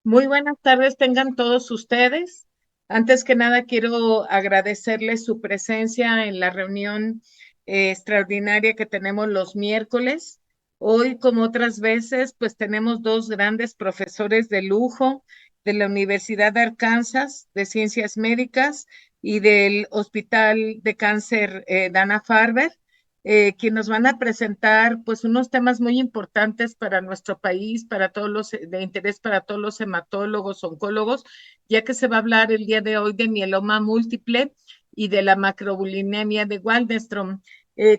Muy buenas tardes tengan todos ustedes. Antes que nada, quiero agradecerles su presencia en la reunión extraordinaria que tenemos los miércoles. Hoy, como otras veces, pues tenemos dos grandes profesores de lujo de la Universidad de Arkansas de Ciencias Médicas y del Hospital de Cáncer Dana-Farber, que nos van a presentar pues unos temas muy importantes para nuestro país, para todos los de interés para todos los hematólogos, oncólogos, ya que se va a hablar el día de hoy de mieloma múltiple y de la macrobulinemia de Waldenstrom.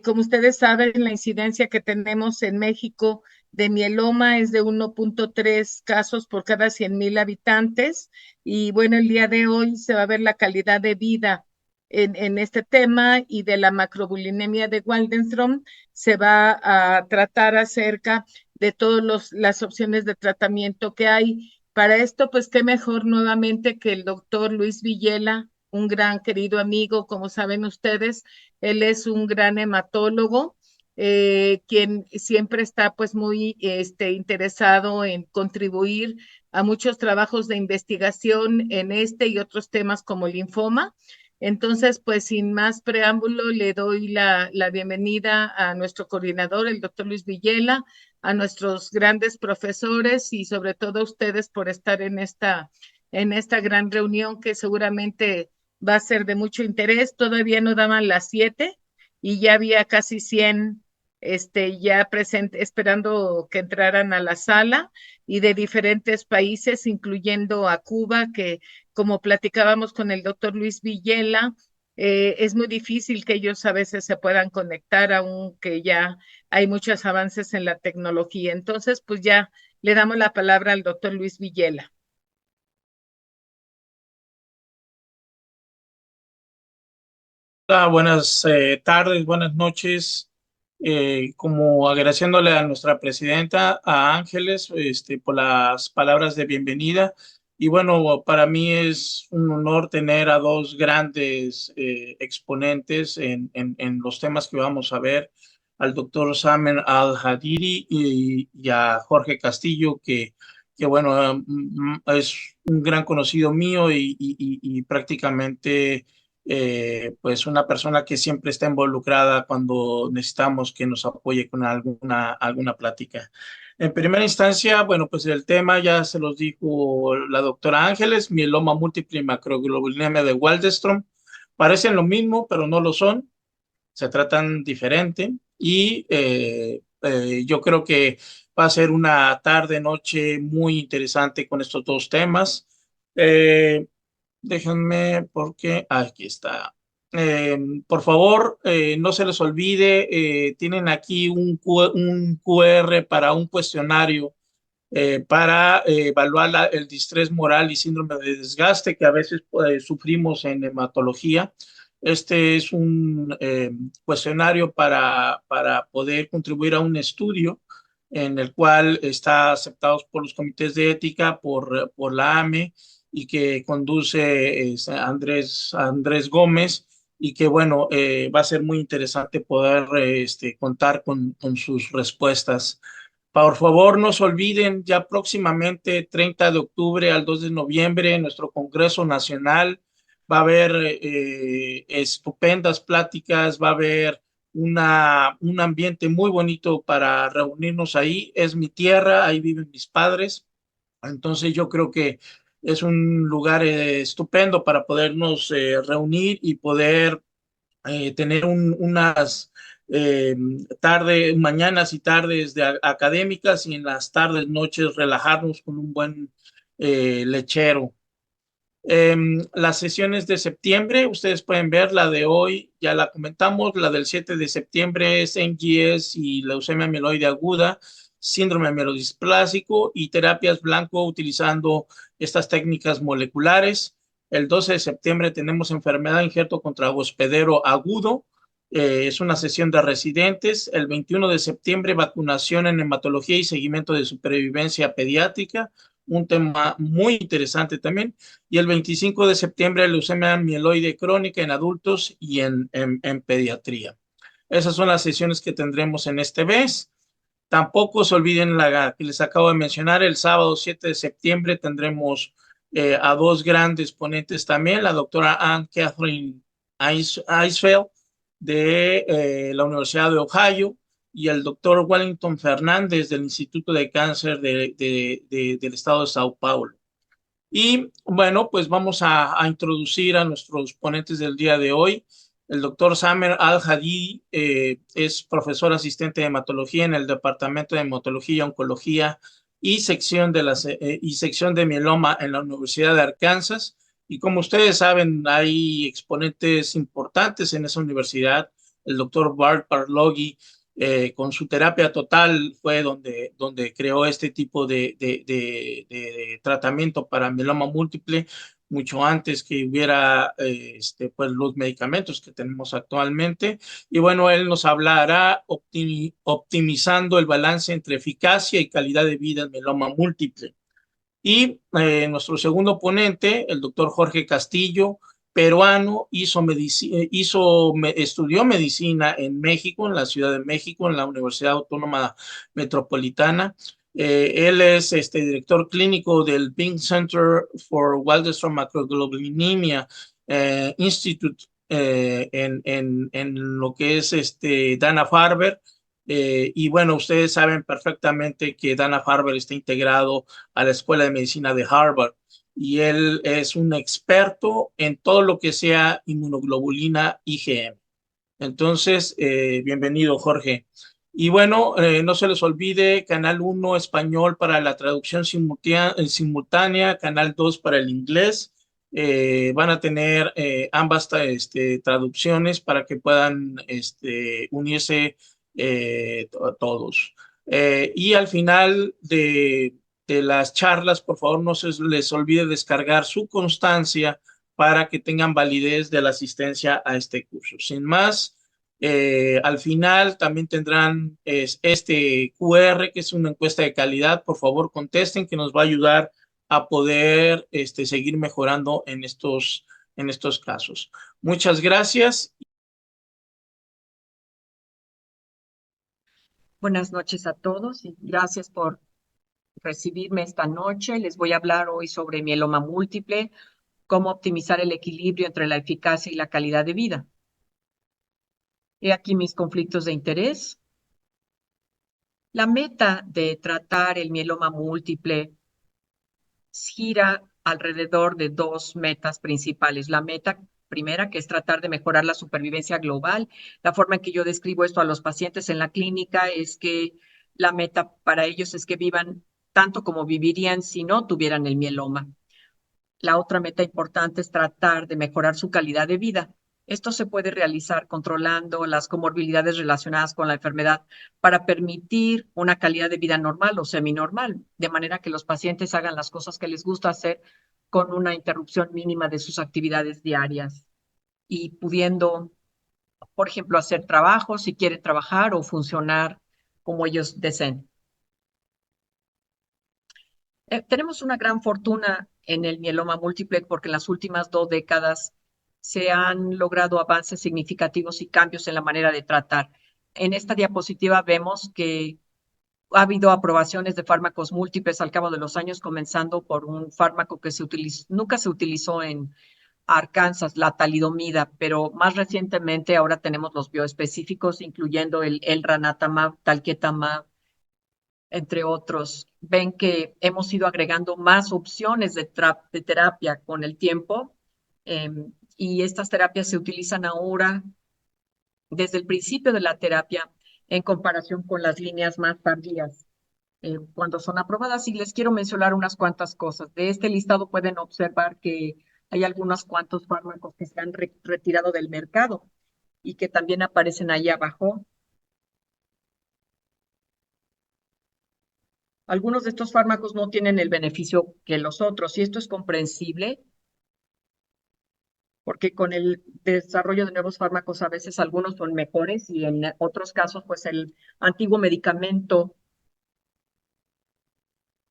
Como ustedes saben, la incidencia que tenemos en México de mieloma es de 1.3 casos por cada 100,000 habitantes. Y bueno, el día de hoy se va a ver la calidad de vida en este tema, y de la macrobulinemia de Waldenstrom se va a tratar acerca de todas las opciones de tratamiento que hay. Para esto, pues qué mejor nuevamente que el doctor Luis Villela, un gran querido amigo, como saben ustedes. Él es un gran hematólogo, quien siempre está pues muy interesado en contribuir a muchos trabajos de investigación en este y otros temas como linfoma. Entonces, pues sin más preámbulo, le doy la bienvenida a nuestro coordinador, el doctor Luis Villela, a nuestros grandes profesores y sobre todo a ustedes por estar en esta gran reunión que seguramente va a ser de mucho interés. Todavía no daban las 7 y ya había casi 100 ya presentes, esperando que entraran a la sala, y de diferentes países, incluyendo a Cuba, que como platicábamos con el doctor Luis Villela, es muy difícil que ellos a veces se puedan conectar, aunque ya hay muchos avances en la tecnología. Entonces, pues ya le damos la palabra al doctor Luis Villela. Hola, buenas tardes, buenas noches. Como agradeciéndole a nuestra presidenta, a Ángeles, por las palabras de bienvenida. Y bueno, para mí es un honor tener a dos grandes exponentes en los temas que vamos a ver, al doctor Samer Al-Hadiri y a Jorge Castillo, que bueno, es un gran conocido mío y prácticamente pues una persona que siempre está involucrada cuando necesitamos que nos apoye con alguna plática. En primera instancia, bueno, pues el tema ya se los dijo la doctora Ángeles, mieloma múltiple y macroglobulinemia de Waldenström. Parecen lo mismo, pero no lo son, se tratan diferente y yo creo que va a ser una tarde, noche muy interesante con estos dos temas. Eh, Déjenme porque aquí está. Eh, por favor, no se les olvide, tienen aquí un QR para un cuestionario para evaluar el distrés moral y síndrome de desgaste que a veces sufrimos en hematología. Este es un cuestionario para poder contribuir a un estudio en el cual está aceptado por los comités de ética, por la AME, y que conduce Andrés Gómez, y que bueno, va a ser muy interesante poder contar con sus respuestas. Por favor, no se olviden, ya próximamente, 30 de octubre al 2 de noviembre, en nuestro Congreso Nacional va a haber estupendas pláticas, va a haber un ambiente muy bonito para reunirnos ahí. Es mi tierra, ahí viven mis padres. Entonces yo creo que es un lugar estupendo para podernos reunir y poder tener unas mañanas y tardes académicas, y en las tardes, noches, relajarnos con un buen lechero. Las sesiones de septiembre, ustedes pueden ver la de hoy, ya la comentamos. La del 7 de septiembre es NGS y leucemia mieloide aguda, síndrome mielodisplásico y terapias blanco utilizando estas técnicas moleculares. El 12 de septiembre tenemos enfermedad injerto contra hospedero agudo, es una sesión de residentes. El 21 de septiembre, vacunación en hematología y seguimiento de supervivencia pediátrica, un tema muy interesante también. Y el 25 de septiembre, leucemia mieloide crónica en adultos y en pediatría. Esas son las sesiones que tendremos en este mes. Tampoco se olviden la que les acabo de mencionar, el sábado 7 de septiembre tendremos a dos grandes ponentes también, la doctora Anne Catherine Eisfeld de la Universidad de Ohio y el doctor Wellington Fernández del Instituto de Cáncer del Estado de Sao Paulo. Y bueno, pues vamos a introducir a nuestros ponentes del día de hoy. El doctor Samer Al-Hadidi es profesor asistente de hematología en el Departamento de Hematología y Oncología y sección de mieloma en la Universidad de Arkansas. Y como ustedes saben, hay exponentes importantes en esa universidad. El doctor Bart Parlogi con su terapia total fue donde creó este tipo de tratamiento para mieloma múltiple, mucho antes que hubiera pues los medicamentos que tenemos actualmente. Y bueno, él nos hablará optimizando el balance entre eficacia y calidad de vida en mieloma múltiple. Y nuestro segundo ponente, el doctor Jorge Castillo, peruano, estudió medicina en México, en la Ciudad de México, en la Universidad Autónoma Metropolitana. Él es director clínico del Pink Center for Waldenström Macroglobulinemia Institute en lo que es Dana-Farber. Y bueno, ustedes saben perfectamente que Dana-Farber está integrado a la Escuela de Medicina de Harvard y él es un experto en todo lo que sea inmunoglobulina IgM. Entonces, bienvenido, Jorge. Y bueno, no se les olvide Canal 1 español para la traducción simultánea, Canal 2 para el inglés. Van a tener ambas traducciones para que puedan unirse todos. Y al final de las charlas, por favor, no se les olvide descargar su constancia para que tengan validez de la asistencia a este curso. Sin más, al final también tendrán este QR, que es una encuesta de calidad. Por favor, contesten, que nos va a ayudar a poder seguir mejorando en estos casos. Muchas gracias. Buenas noches a todos y gracias por recibirme esta noche. Les voy a hablar hoy sobre mieloma múltiple, cómo optimizar el equilibrio entre la eficacia y la calidad de vida. He aquí mis conflictos de interés. La meta de tratar el mieloma múltiple gira alrededor de dos metas principales. La meta primera, que es tratar de mejorar la supervivencia global. La forma en que yo describo esto a los pacientes en la clínica es que la meta para ellos es que vivan tanto como vivirían si no tuvieran el mieloma. La otra meta importante es tratar de mejorar su calidad de vida. Esto se puede realizar controlando las comorbilidades relacionadas con la enfermedad para permitir una calidad de vida normal o seminormal, de manera que los pacientes hagan las cosas que les gusta hacer con una interrupción mínima de sus actividades diarias y pudiendo, por ejemplo, hacer trabajo si quieren trabajar o funcionar como ellos deseen. Tenemos una gran fortuna en el mieloma múltiple porque en las últimas 2 décadas se han logrado avances significativos y cambios en la manera de tratar. En esta diapositiva vemos que ha habido aprobaciones de fármacos múltiples al cabo de los años, comenzando por un fármaco que nunca se utilizó en Arkansas, la talidomida, pero más recientemente ahora tenemos los bioespecíficos, incluyendo el elranatamab, talquetamab, entre otros. Ven que hemos ido agregando más opciones de terapia con el tiempo y estas terapias se utilizan ahora desde el principio de la terapia en comparación con las líneas más tardías cuando son aprobadas. Y les quiero mencionar unas cuantas cosas. De este listado pueden observar que hay algunos cuantos fármacos que se han retirado del mercado y que también aparecen ahí abajo. Algunos de estos fármacos no tienen el beneficio que los otros, y esto es comprensible porque con el desarrollo de nuevos fármacos a veces algunos son mejores y en otros casos pues el antiguo medicamento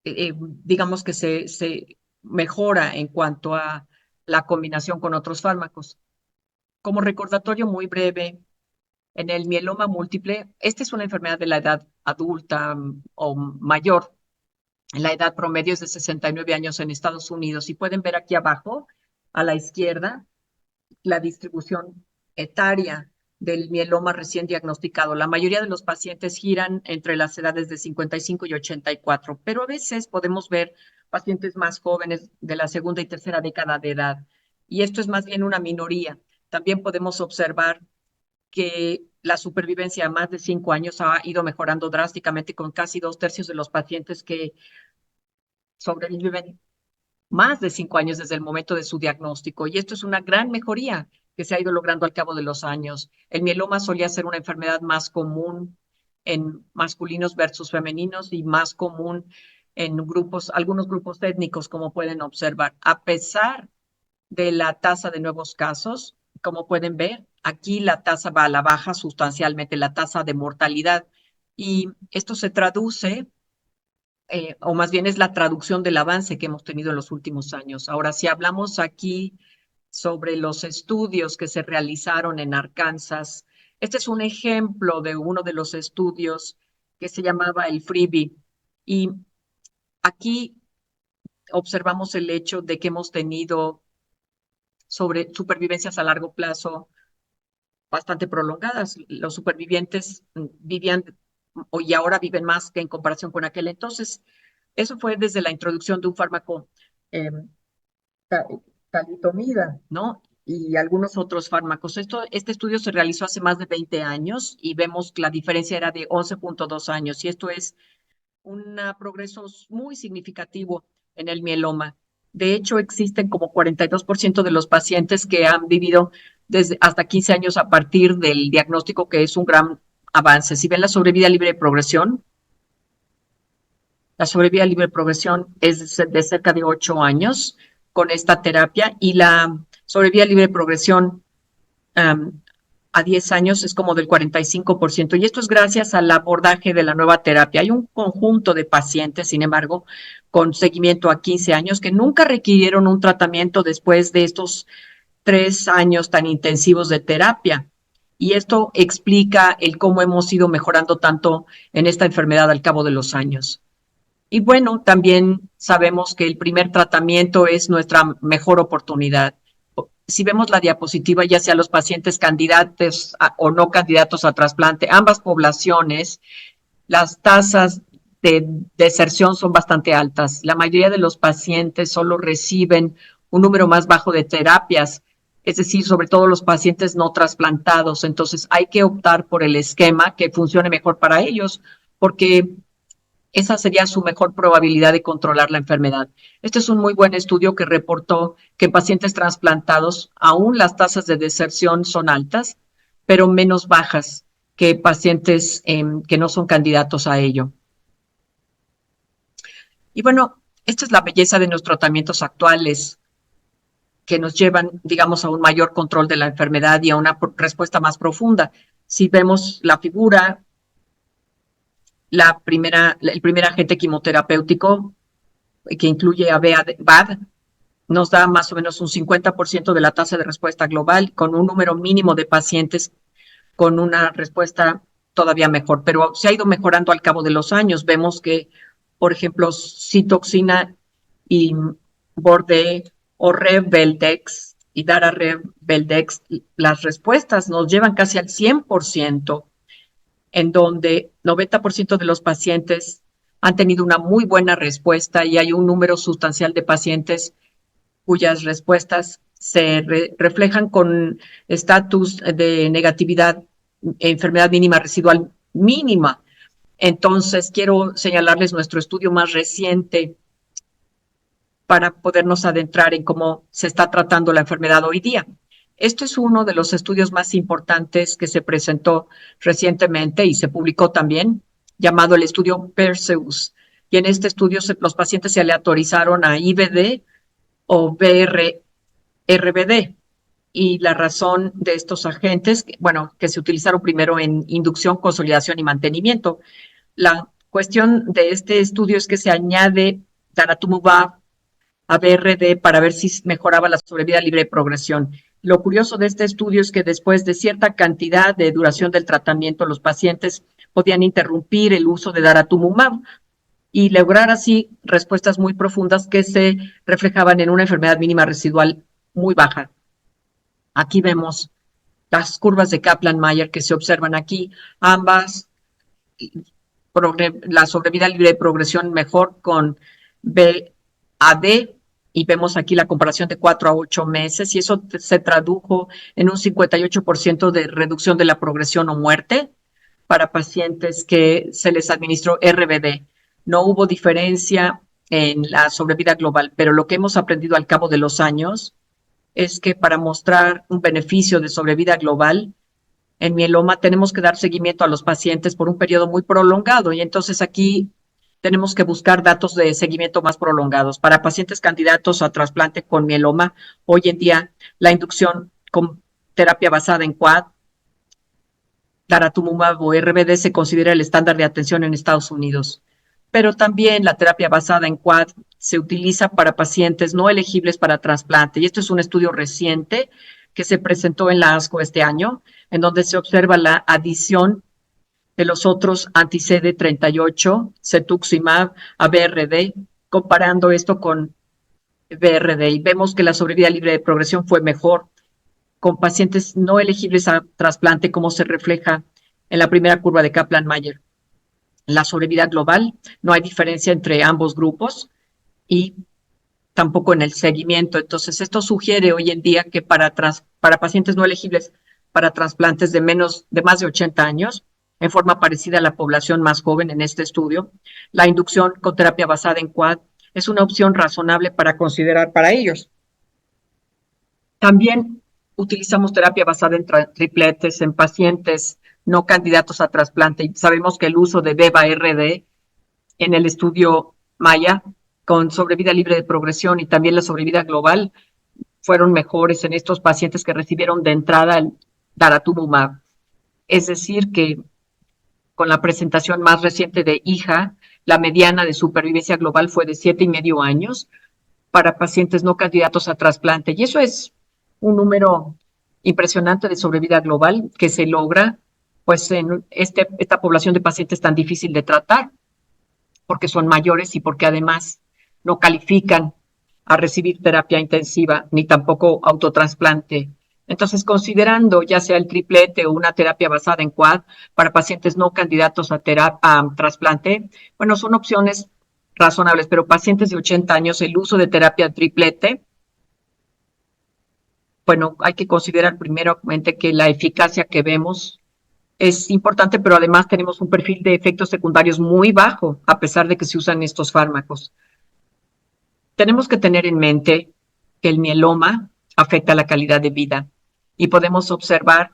digamos que se mejora en cuanto a la combinación con otros fármacos. Como recordatorio muy breve, en el mieloma múltiple, esta es una enfermedad de la edad adulta o mayor. La edad promedio es de 69 años en Estados Unidos. Y pueden ver aquí abajo, a la izquierda, la distribución etaria del mieloma recién diagnosticado. La mayoría de los pacientes giran entre las edades de 55 y 84, pero a veces podemos ver pacientes más jóvenes de la segunda y tercera década de edad. Y esto es más bien una minoría. También podemos observar que la supervivencia a más de 5 años ha ido mejorando drásticamente, con casi 2/3 de los pacientes que sobreviven más de 5 años desde el momento de su diagnóstico. Y esto es una gran mejoría que se ha ido logrando al cabo de los años. El mieloma solía ser una enfermedad más común en masculinos versus femeninos y más común en algunos grupos étnicos, como pueden observar. A pesar de la tasa de nuevos casos, como pueden ver, aquí la tasa va a la baja sustancialmente, la tasa de mortalidad. Y esto se traduce o más bien es la traducción del avance que hemos tenido en los últimos años. Ahora, si hablamos aquí sobre los estudios que se realizaron en Arkansas, este es un ejemplo de uno de los estudios que se llamaba el Freebie. Y aquí observamos el hecho de que hemos tenido sobre supervivencias a largo plazo bastante prolongadas. Los supervivientes vivían y ahora viven más que en comparación con aquel entonces. Eso fue desde la introducción de un fármaco eh, talidomida, ¿no? Y algunos otros fármacos. Este estudio se realizó hace más de 20 años y vemos que la diferencia era de 11.2 años. Y esto es un progreso muy significativo en el mieloma. De hecho, existen como 42% de los pacientes que han vivido desde hasta 15 años a partir del diagnóstico, que es un gran avance. Si ven la sobrevida libre de progresión, la sobrevida libre de progresión es de cerca de 8 años con esta terapia y la sobrevida libre de progresión a 10 años es como del 45%. Y esto es gracias al abordaje de la nueva terapia. Hay un conjunto de pacientes, sin embargo, con seguimiento a 15 años que nunca requirieron un tratamiento después de estos 3 años tan intensivos de terapia. Y esto explica el cómo hemos ido mejorando tanto en esta enfermedad al cabo de los años. Y bueno, también sabemos que el primer tratamiento es nuestra mejor oportunidad. Si vemos la diapositiva, ya sea los pacientes candidatos o no candidatos a trasplante, ambas poblaciones, las tasas de deserción son bastante altas. La mayoría de los pacientes solo reciben un número más bajo de terapias, es decir, sobre todo los pacientes no trasplantados. Entonces hay que optar por el esquema que funcione mejor para ellos, porque esa sería su mejor probabilidad de controlar la enfermedad. Este es un muy buen estudio que reportó que en pacientes trasplantados aún las tasas de deserción son altas, pero menos bajas que pacientes que no son candidatos a ello. Y bueno, esta es la belleza de nuestros tratamientos actuales que nos llevan, digamos, a un mayor control de la enfermedad y a una respuesta más profunda. Si vemos la figura, el primer agente quimioterapéutico que incluye a BAD nos da más o menos un 50% de la tasa de respuesta global, con un número mínimo de pacientes con una respuesta todavía mejor, pero se ha ido mejorando al cabo de los años. Vemos que, por ejemplo, Cytoxina y Borde o Rev-Veldex y Dara-Rev-Veldex, las respuestas nos llevan casi al 100%, en donde 90% de los pacientes han tenido una muy buena respuesta y hay un número sustancial de pacientes cuyas respuestas se reflejan con estatus de negatividad, enfermedad mínima residual mínima. Entonces, quiero señalarles nuestro estudio más reciente para podernos adentrar en cómo se está tratando la enfermedad hoy día. Este es uno de los estudios más importantes que se presentó recientemente y se publicó también, llamado el estudio Perseus. Y en este estudio los pacientes se aleatorizaron a IBD o RBD. Y la razón de estos agentes, bueno, que se utilizaron primero en inducción, consolidación y mantenimiento. La cuestión de este estudio es que se añade daratumumab a BRD para ver si mejoraba la sobrevida libre de progresión. Lo curioso de este estudio es que después de cierta cantidad de duración del tratamiento, los pacientes podían interrumpir el uso de daratumumab y lograr así respuestas muy profundas que se reflejaban en una enfermedad mínima residual muy baja. Aquí vemos las curvas de Kaplan-Meier que se observan aquí, ambas, la sobrevida libre de progresión mejor con BAD, y vemos aquí la comparación de 4 a 8 meses, y eso se tradujo en un 58% de reducción de la progresión o muerte para pacientes que se les administró RBD. No hubo diferencia en la sobrevida global, pero lo que hemos aprendido al cabo de los años es que para mostrar un beneficio de sobrevida global en mieloma tenemos que dar seguimiento a los pacientes por un periodo muy prolongado, y entonces aquí tenemos que buscar datos de seguimiento más prolongados. Para pacientes candidatos a trasplante con mieloma, hoy en día la inducción con terapia basada en QAD, daratumumab o RBD se considera el estándar de atención en Estados Unidos. Pero también la terapia basada en QAD se utiliza para pacientes no elegibles para trasplante. Y esto es un estudio reciente que se presentó en la ASCO este año, en donde se observa la adición de los otros anti-CD38, cetuximab, a BRD, comparando esto con BRD. Y vemos que la sobrevida libre de progresión fue mejor con pacientes no elegibles a trasplante, como se refleja en la primera curva de Kaplan-Meier. La sobrevida global, no hay diferencia entre ambos grupos y tampoco en el seguimiento. Entonces, esto sugiere hoy en día que para pacientes no elegibles para trasplantes de más de 80 años, en forma parecida a la población más joven en este estudio, la inducción con terapia basada en QAD es una opción razonable para considerar para ellos. También utilizamos terapia basada en tripletes en pacientes no candidatos a trasplante. Sabemos que el uso de BEVA-RD en el estudio Maya con sobrevida libre de progresión y también la sobrevida global fueron mejores en estos pacientes que recibieron de entrada el daratumumab. Es decir, que con la presentación más reciente de IJA, la mediana de supervivencia global fue de 7,5 años para pacientes no candidatos a trasplante. Y eso es un número impresionante de sobrevida global que se logra pues en esta población de pacientes tan difícil de tratar, porque son mayores y porque además no califican a recibir terapia intensiva ni tampoco autotrasplante. Entonces, considerando ya sea el triplete o una terapia basada en QAD para pacientes no candidatos a trasplante, bueno, son opciones razonables, pero pacientes de 80 años, el uso de terapia triplete, bueno, hay que considerar primeramente que la eficacia que vemos es importante, pero además tenemos un perfil de efectos secundarios muy bajo, a pesar de que se usan estos fármacos. Tenemos que tener en mente que el mieloma afecta la calidad de vida y podemos observar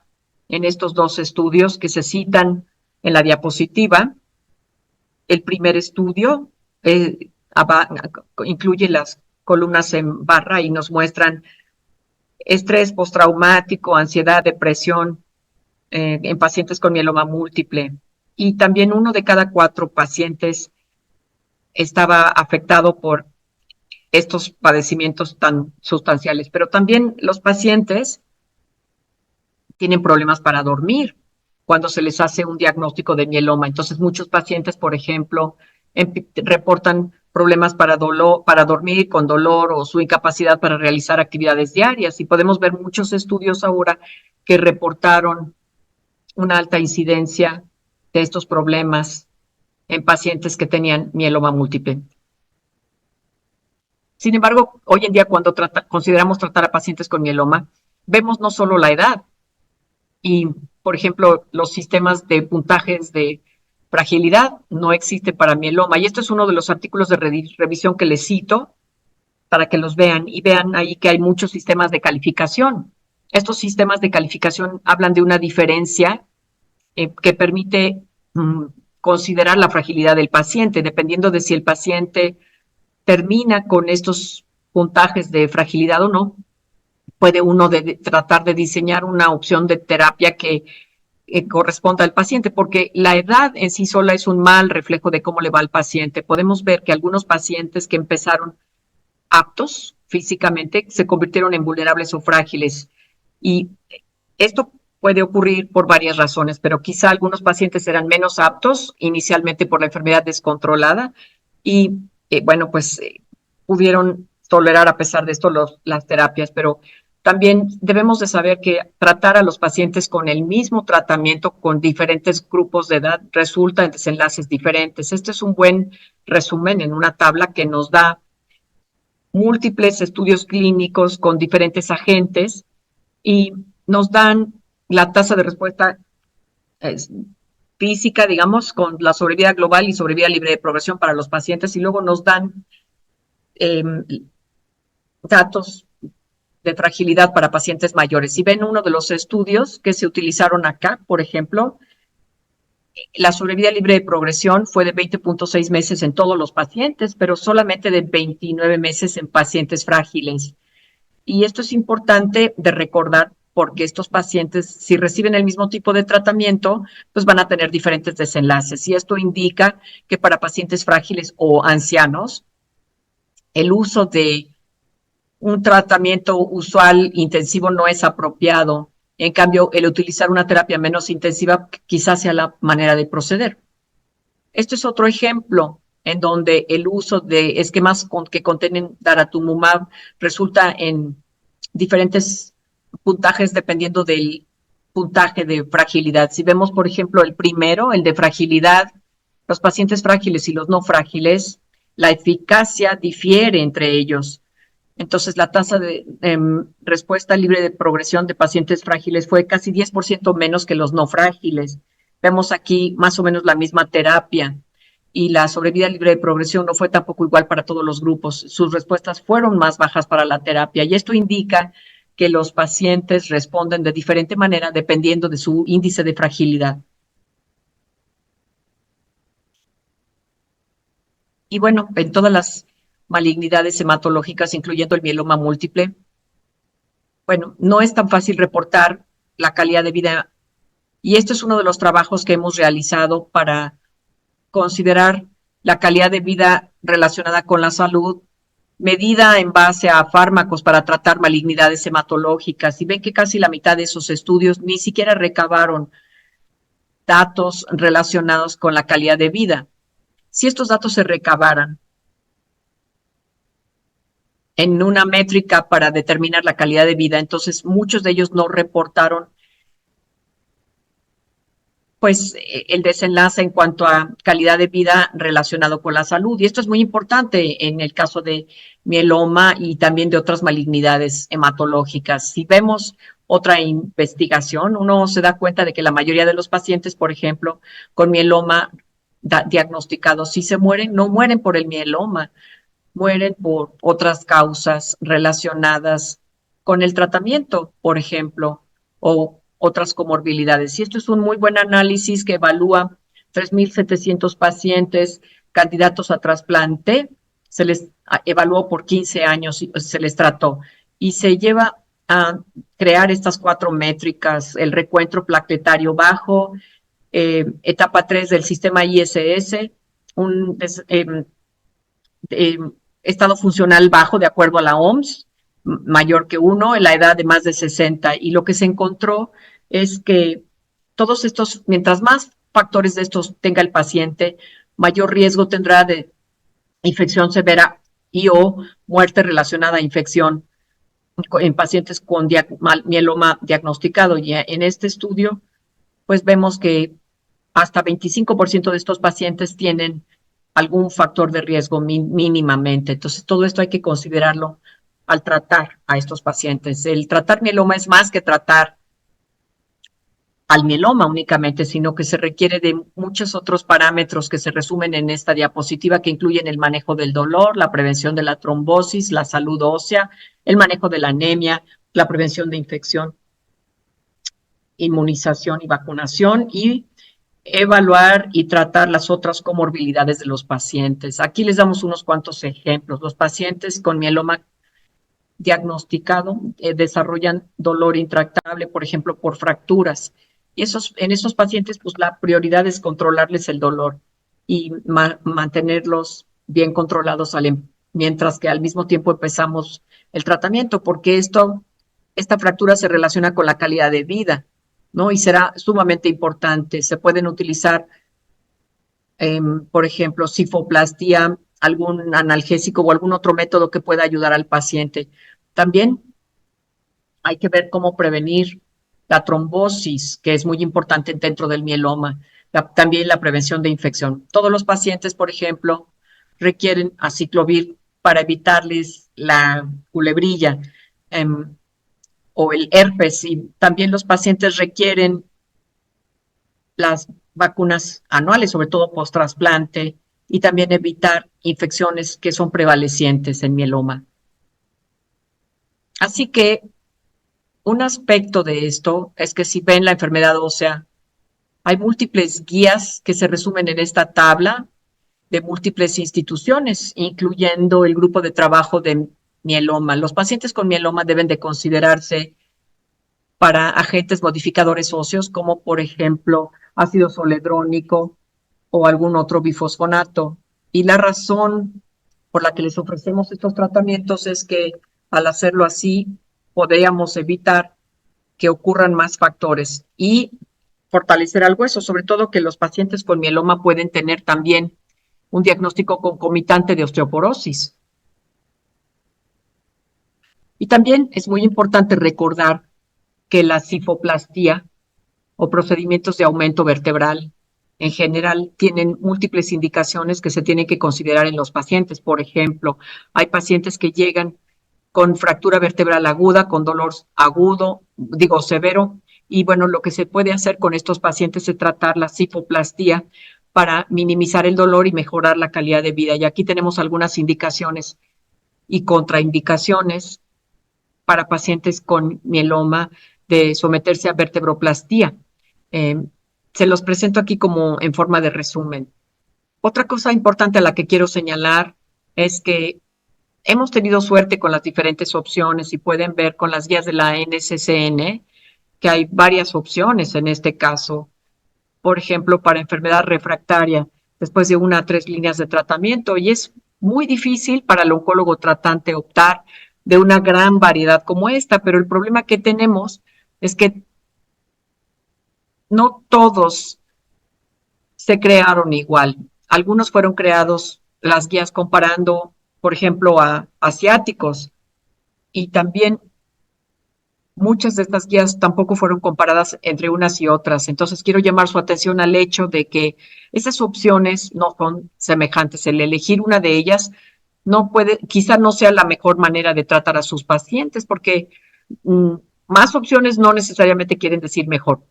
en estos dos estudios que se citan en la diapositiva. El primer estudio incluye las columnas en barra y nos muestran estrés postraumático, ansiedad, depresión en pacientes con mieloma múltiple. Y también 1 de cada 4 pacientes estaba afectado por estos padecimientos tan sustanciales. Pero también los pacientes tienen problemas para dormir cuando se les hace un diagnóstico de mieloma. Entonces, muchos pacientes, por ejemplo, reportan problemas para dormir con dolor o su incapacidad para realizar actividades diarias. Y podemos ver muchos estudios ahora que reportaron una alta incidencia de estos problemas en pacientes que tenían mieloma múltiple. Sin embargo, hoy en día cuando consideramos tratar a pacientes con mieloma, vemos no solo la edad y, por ejemplo, los sistemas de puntajes de fragilidad no existen para mieloma. Y esto es uno de los artículos de revisión que les cito para que los vean y vean ahí que hay muchos sistemas de calificación. Estos sistemas de calificación hablan de una diferencia que permite considerar la fragilidad del paciente, dependiendo de si el paciente termina con estos puntajes de fragilidad o no. Puede uno tratar de diseñar una opción de terapia que corresponda al paciente, porque la edad en sí sola es un mal reflejo de cómo le va al paciente. Podemos ver que algunos pacientes que empezaron aptos físicamente se convirtieron en vulnerables o frágiles. Y esto puede ocurrir por varias razones, pero quizá algunos pacientes eran menos aptos inicialmente por la enfermedad descontrolada y, bueno, pues pudieron tolerar a pesar de esto las terapias, pero también debemos de saber que tratar a los pacientes con el mismo tratamiento con diferentes grupos de edad resulta en desenlaces diferentes. Este es un buen resumen en una tabla que nos da múltiples estudios clínicos con diferentes agentes y nos dan la tasa de respuesta física, digamos, con la sobrevida global y sobrevida libre de progresión para los pacientes, y luego nos dan datos de fragilidad para pacientes mayores. Si ven uno de los estudios que se utilizaron acá, por ejemplo, la sobrevida libre de progresión fue de 20.6 meses en todos los pacientes, pero solamente de 29 meses en pacientes frágiles. Y esto es importante de recordar porque estos pacientes, si reciben el mismo tipo de tratamiento, pues van a tener diferentes desenlaces. Y esto indica que para pacientes frágiles o ancianos, el uso de un tratamiento usual intensivo no es apropiado. En cambio, el utilizar una terapia menos intensiva quizás sea la manera de proceder. Este es otro ejemplo en donde el uso de esquemas que contienen daratumumab resulta en diferentes puntajes dependiendo del puntaje de fragilidad. Si vemos, por ejemplo, el primero, el de fragilidad, los pacientes frágiles y los no frágiles, la eficacia difiere entre ellos. Entonces, la tasa de respuesta libre de progresión de pacientes frágiles fue casi 10% menos que los no frágiles. Vemos aquí más o menos la misma terapia y la sobrevida libre de progresión no fue tampoco igual para todos los grupos. Sus respuestas fueron más bajas para la terapia y esto indica que los pacientes responden de diferente manera dependiendo de su índice de fragilidad. Y bueno, en todas las malignidades hematológicas, incluyendo el mieloma múltiple, bueno, no es tan fácil reportar la calidad de vida. Y este es uno de los trabajos que hemos realizado para considerar la calidad de vida relacionada con la salud, medida en base a fármacos para tratar malignidades hematológicas. Y ven que casi la mitad de esos estudios ni siquiera recabaron datos relacionados con la calidad de vida. Si estos datos se recabaran en una métrica para determinar la calidad de vida, entonces muchos de ellos no reportaron pues el desenlace en cuanto a calidad de vida relacionado con la salud. Y esto es muy importante en el caso de mieloma y también de otras malignidades hematológicas. Si vemos otra investigación, uno se da cuenta de que la mayoría de los pacientes, por ejemplo, con mieloma diagnosticados, si se mueren, no mueren por el mieloma, mueren por otras causas relacionadas con el tratamiento, por ejemplo, o otras comorbilidades. Y esto es un muy buen análisis que evalúa 3.700 pacientes candidatos a trasplante. Se les evaluó por 15 años y se les trató. Y se lleva a crear estas 4 métricas: el recuento plaquetario bajo, etapa 3 del sistema ISS, un estado funcional bajo de acuerdo a la OMS, mayor que 1, en la edad de más de 60. Y lo que se encontró es que todos estos, mientras más factores de estos tenga el paciente, mayor riesgo tendrá de infección severa y o muerte relacionada a infección en pacientes con mieloma diagnosticado. Y en este estudio, pues vemos que hasta 25% de estos pacientes tienen algún factor de riesgo mínimamente. Entonces, todo esto hay que considerarlo al tratar a estos pacientes. El tratar mieloma es más que tratar al mieloma únicamente, sino que se requiere de muchos otros parámetros que se resumen en esta diapositiva, que incluyen el manejo del dolor, la prevención de la trombosis, la salud ósea, el manejo de la anemia, la prevención de infección, inmunización y vacunación, y evaluar y tratar las otras comorbilidades de los pacientes. Aquí les damos unos cuantos ejemplos. Los pacientes con mieloma diagnosticado desarrollan dolor intractable, por ejemplo, por fracturas. Y en esos pacientes, pues la prioridad es controlarles el dolor y mantenerlos bien controlados mientras que al mismo tiempo empezamos el tratamiento, porque esta fractura se relaciona con la calidad de vida. ¿no? Y será sumamente importante. Se pueden utilizar, por ejemplo, cifoplastia, algún analgésico o algún otro método que pueda ayudar al paciente. También hay que ver cómo prevenir la trombosis, que es muy importante dentro del mieloma, también la prevención de infección. Todos los pacientes, por ejemplo, requieren aciclovir para evitarles la culebrilla o el herpes, y también los pacientes requieren las vacunas anuales, sobre todo post-trasplante, y también evitar infecciones que son prevalecientes en mieloma. Así que un aspecto de esto es que si ven la enfermedad ósea, hay múltiples guías que se resumen en esta tabla de múltiples instituciones, incluyendo el grupo de trabajo de mieloma. Los pacientes con mieloma deben de considerarse para agentes modificadores óseos, como por ejemplo ácido zoledrónico o algún otro bifosfonato. Y la razón por la que les ofrecemos estos tratamientos es que al hacerlo así, podríamos evitar que ocurran más factores y fortalecer al hueso, sobre todo que los pacientes con mieloma pueden tener también un diagnóstico concomitante de osteoporosis. Y también es muy importante recordar que la cifoplastía o procedimientos de aumento vertebral en general tienen múltiples indicaciones que se tienen que considerar en los pacientes. Por ejemplo, hay pacientes que llegan con fractura vertebral aguda, con dolor agudo, severo, y bueno, lo que se puede hacer con estos pacientes es tratar la cifoplastía para minimizar el dolor y mejorar la calidad de vida. Y aquí tenemos algunas indicaciones y contraindicaciones para pacientes con mieloma de someterse a vertebroplastía. Se los presento aquí como en forma de resumen. Otra cosa importante a la que quiero señalar es que hemos tenido suerte con las diferentes opciones y pueden ver con las guías de la NCCN que hay varias opciones en este caso. Por ejemplo, para enfermedad refractaria, después de 1 a 3 líneas de tratamiento, y es muy difícil para el oncólogo tratante optar de una gran variedad como esta, pero el problema que tenemos es que no todos se crearon igual. Algunos fueron creados, las guías comparando, por ejemplo, a asiáticos, y también muchas de estas guías tampoco fueron comparadas entre unas y otras. Entonces quiero llamar su atención al hecho de que esas opciones no son semejantes. El elegir una de ellas quizá no sea la mejor manera de tratar a sus pacientes, porque más opciones no necesariamente quieren decir mejor.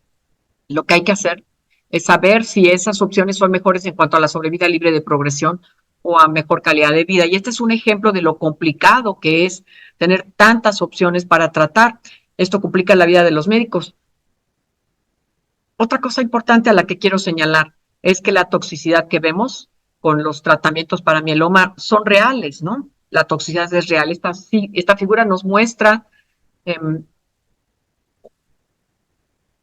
Lo que hay que hacer es saber si esas opciones son mejores en cuanto a la sobrevida libre de progresión o a mejor calidad de vida. Y este es un ejemplo de lo complicado que es tener tantas opciones para tratar. Esto complica la vida de los médicos. Otra cosa importante a la que quiero señalar es que la toxicidad que vemos con los tratamientos para mieloma son reales, ¿no? La toxicidad es real. Esta figura nos muestra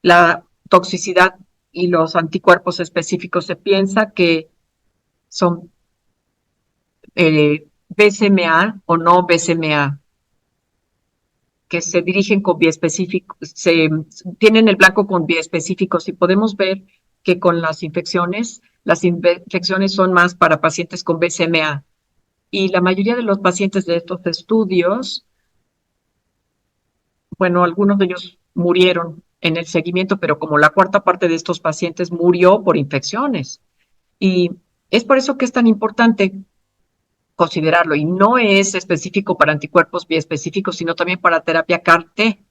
la toxicidad y los anticuerpos específicos. Se piensa que son BCMA o no BCMA, que se dirigen con biespecíficos, tienen el blanco con biespecíficos, y podemos ver que con las infecciones son más para pacientes con BCMA. Y la mayoría de los pacientes de estos estudios, bueno, algunos de ellos murieron en el seguimiento, pero como la cuarta parte de estos pacientes murió por infecciones. Y es por eso que es tan importante considerarlo, y no es específico para anticuerpos biespecíficos, sino también para terapia CAR-T.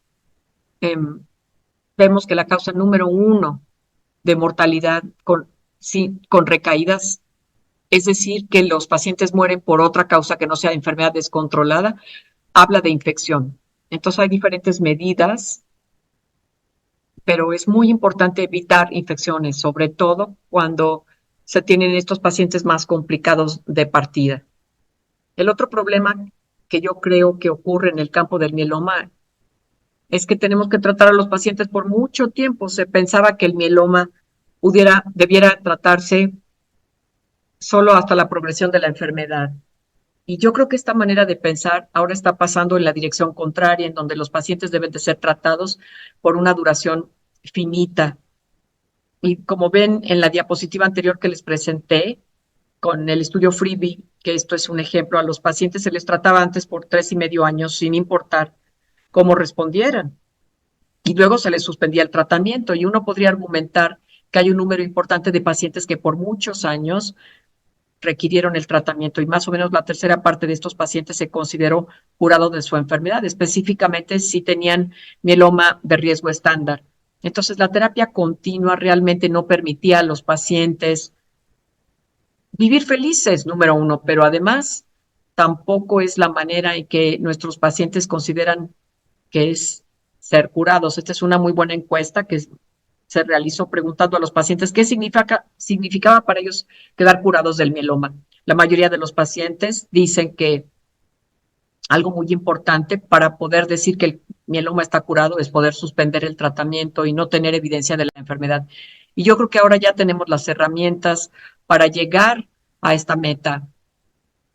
Vemos que la causa número 1 de mortalidad con recaídas, es decir, que los pacientes mueren por otra causa que no sea enfermedad descontrolada, habla de infección. Entonces hay diferentes medidas, pero es muy importante evitar infecciones, sobre todo cuando se tienen estos pacientes más complicados de partida. El otro problema que yo creo que ocurre en el campo del mieloma es que tenemos que tratar a los pacientes por mucho tiempo. Se pensaba que el mieloma debiera tratarse solo hasta la progresión de la enfermedad. Y yo creo que esta manera de pensar ahora está pasando en la dirección contraria, en donde los pacientes deben de ser tratados por una duración finita. Y como ven en la diapositiva anterior que les presenté, con el estudio Freebie, que esto es un ejemplo, a los pacientes se les trataba antes por 3,5 años sin importar cómo respondieran. Y luego se les suspendía el tratamiento y uno podría argumentar que hay un número importante de pacientes que por muchos años requirieron el tratamiento y más o menos la tercera parte de estos pacientes se consideró curado de su enfermedad, específicamente si tenían mieloma de riesgo estándar. Entonces, la terapia continua realmente no permitía a los pacientes vivir felices, número uno, pero además tampoco es la manera en que nuestros pacientes consideran que es ser curados. Esta es una muy buena encuesta que se realizó preguntando a los pacientes qué significaba para ellos quedar curados del mieloma. La mayoría de los pacientes dicen que algo muy importante para poder decir que el mieloma está curado es poder suspender el tratamiento y no tener evidencia de la enfermedad. Y yo creo que ahora ya tenemos las herramientas para llegar a esta meta.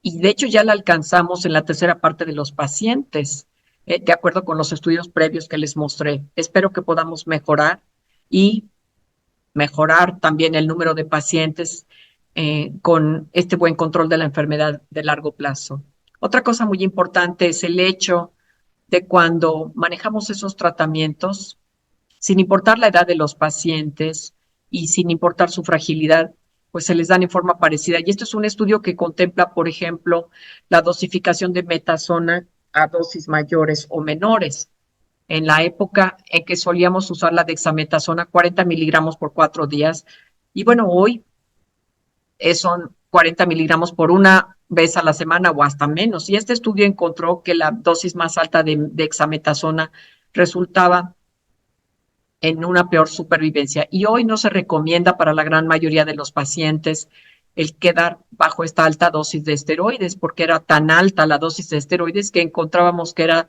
Y de hecho ya la alcanzamos en la tercera parte de los pacientes, de acuerdo con los estudios previos que les mostré. Espero que podamos mejorar y mejorar también el número de pacientes con este buen control de la enfermedad de largo plazo. Otra cosa muy importante es el hecho de cuando manejamos esos tratamientos, sin importar la edad de los pacientes y sin importar su fragilidad, pues se les dan en forma parecida. Y esto es un estudio que contempla, por ejemplo, la dosificación de Metasona a dosis mayores o menores. En la época en que solíamos usar la dexametasona, 40 miligramos por 4 días. Y bueno, hoy son 40 miligramos por una vez a la semana o hasta menos. Y este estudio encontró que la dosis más alta de dexametasona resultaba en una peor supervivencia. Y hoy no se recomienda para la gran mayoría de los pacientes el quedar bajo esta alta dosis de esteroides, porque era tan alta la dosis de esteroides que encontrábamos que era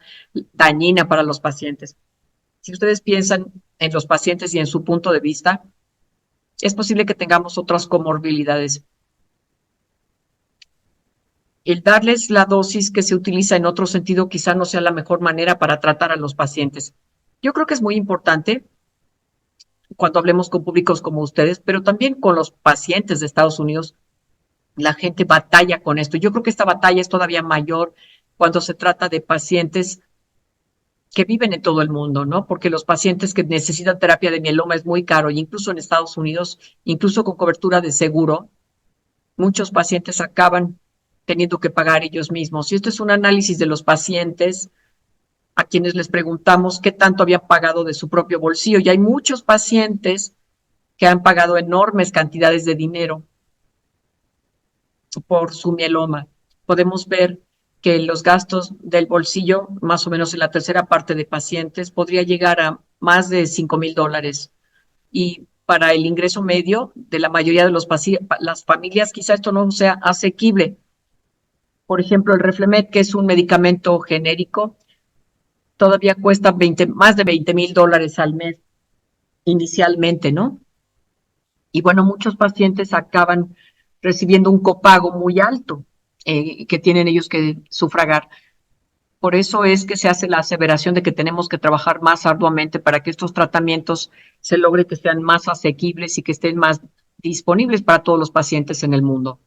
dañina para los pacientes. Si ustedes piensan en los pacientes y en su punto de vista, es posible que tengamos otras comorbilidades. El darles la dosis que se utiliza en otro sentido quizá no sea la mejor manera para tratar a los pacientes. Yo creo que es muy importante cuando hablemos con públicos como ustedes, pero también con los pacientes de Estados Unidos, la gente batalla con esto. Yo creo que esta batalla es todavía mayor cuando se trata de pacientes que viven en todo el mundo, ¿no? Porque los pacientes que necesitan terapia de mieloma es muy caro, y incluso en Estados Unidos, incluso con cobertura de seguro, muchos pacientes acaban teniendo que pagar ellos mismos. Y esto es un análisis de los pacientes a quienes les preguntamos qué tanto habían pagado de su propio bolsillo. Y hay muchos pacientes que han pagado enormes cantidades de dinero por su mieloma. Podemos ver que los gastos del bolsillo, más o menos en la tercera parte de pacientes, podría llegar a más de $5,000. Y para el ingreso medio de la mayoría de las familias, quizá esto no sea asequible. Por ejemplo, el Reflemed, que es un medicamento genérico, todavía cuesta más de $20,000 al mes inicialmente, ¿no? Y bueno, muchos pacientes acaban recibiendo un copago muy alto que tienen ellos que sufragar. Por eso es que se hace la aseveración de que tenemos que trabajar más arduamente para que estos tratamientos se logre que sean más asequibles y que estén más disponibles para todos los pacientes en el mundo.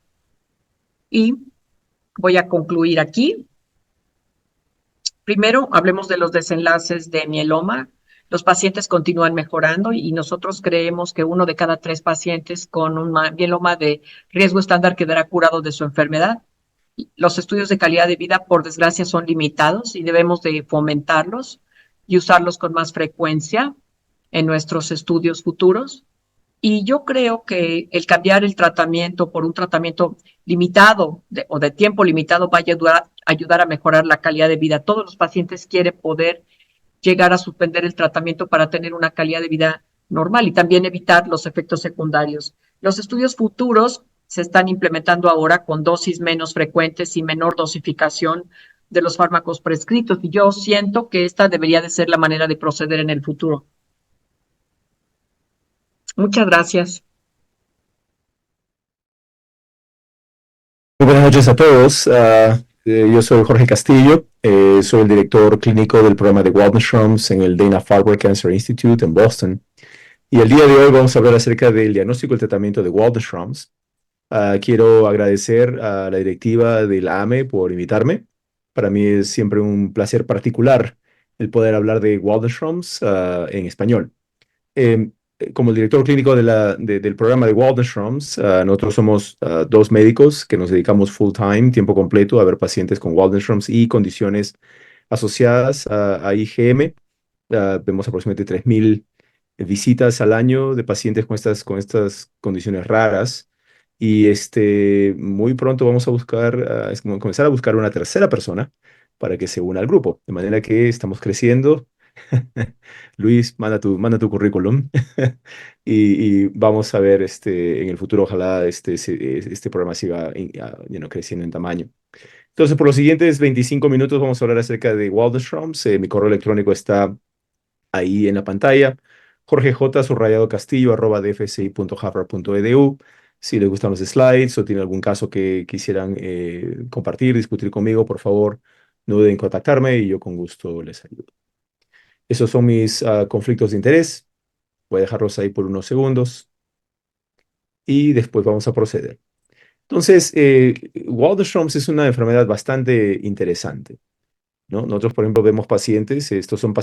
Y voy a concluir aquí. Primero, hablemos de los desenlaces de mieloma. Los pacientes continúan mejorando y nosotros creemos que 1 de cada 3 pacientes con un mieloma de riesgo estándar quedará curado de su enfermedad. Los estudios de calidad de vida, por desgracia, son limitados y debemos de fomentarlos y usarlos con más frecuencia en nuestros estudios futuros. Y yo creo que el cambiar el tratamiento por un tratamiento limitado o de tiempo limitado va a ayudar a mejorar la calidad de vida. Todos los pacientes quieren poder llegar a suspender el tratamiento para tener una calidad de vida normal y también evitar los efectos secundarios. Los estudios futuros se están implementando ahora con dosis menos frecuentes y menor dosificación de los fármacos prescritos, y yo siento que esta debería de ser la manera de proceder en el futuro. Muchas gracias. Muy buenas noches a todos. Yo soy Jorge Castillo, soy el director clínico del programa de Waldenströms en el Dana-Farber Cancer Institute en Boston. Y el día de hoy vamos a hablar acerca del diagnóstico y el tratamiento de Waldenström's. Quiero agradecer a la directiva de la AME por invitarme. Para mí es siempre un placer particular el poder hablar de Waldenström's en español. Eh, Como el director clínico del programa de Waldenström's, nosotros somos dos médicos que nos dedicamos full time, tiempo completo, a ver pacientes con Waldenström's y condiciones asociadas a IgM. Vemos aproximadamente 3.000 visitas al año de pacientes con estas condiciones raras. Y muy pronto vamos a buscar, comenzar a buscar una tercera persona para que se una al grupo. De manera que estamos creciendo. Luis, manda tu currículum y vamos a ver en el futuro, ojalá este programa siga creciendo en tamaño. Entonces, por los siguientes 25 minutos vamos a hablar acerca de Waldenström's. Mi correo electrónico está ahí en la pantalla. jorgej_castillo@dfci.harvard.edu. Si les gustan los slides o tienen algún caso que quisieran compartir, discutir conmigo, por favor, no duden en contactarme y yo con gusto les ayudo. Esos son mis conflictos de interés. Voy a dejarlos ahí por unos segundos y después vamos a proceder. Entonces, Waldenström's es una enfermedad bastante interesante, ¿no? Nosotros, por ejemplo, vemos pacientes, todos son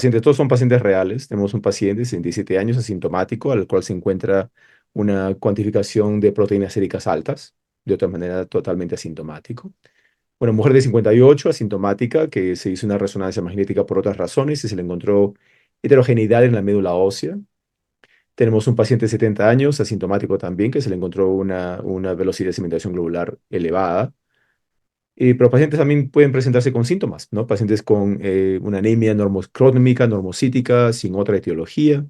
pacientes reales. Tenemos un paciente de 67 años asintomático al cual se encuentra una cuantificación de proteínas séricas altas, de otra manera totalmente asintomático. Una mujer de 58 asintomática que se hizo una resonancia magnética por otras razones y se le encontró heterogeneidad en la médula ósea. Tenemos un paciente de 70 años asintomático también que se le encontró una velocidad de sedimentación globular elevada. Pero pacientes también pueden presentarse con síntomas, ¿no? Pacientes con una anemia normocrónica, normocítica, sin otra etiología.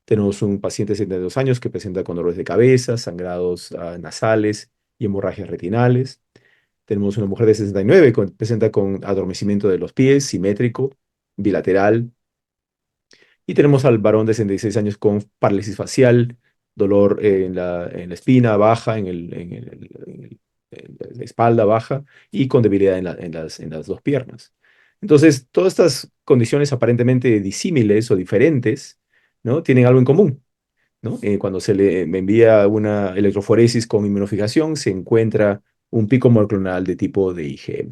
Tenemos un paciente de 72 años que presenta con dolores de cabeza, sangrados nasales y hemorragias retinales. Tenemos una mujer de 69 que presenta con adormecimiento de los pies, simétrico, bilateral. Y tenemos al varón de 66 años con parálisis facial, dolor en la espina baja, en la espalda baja y con debilidad en las dos piernas. Entonces, todas estas condiciones aparentemente disímiles o diferentes, ¿no? Tienen algo en común, ¿no? Cuando se le envía una electroforesis con inmunofijación, se encuentra un pico monoclonal de tipo de IgM.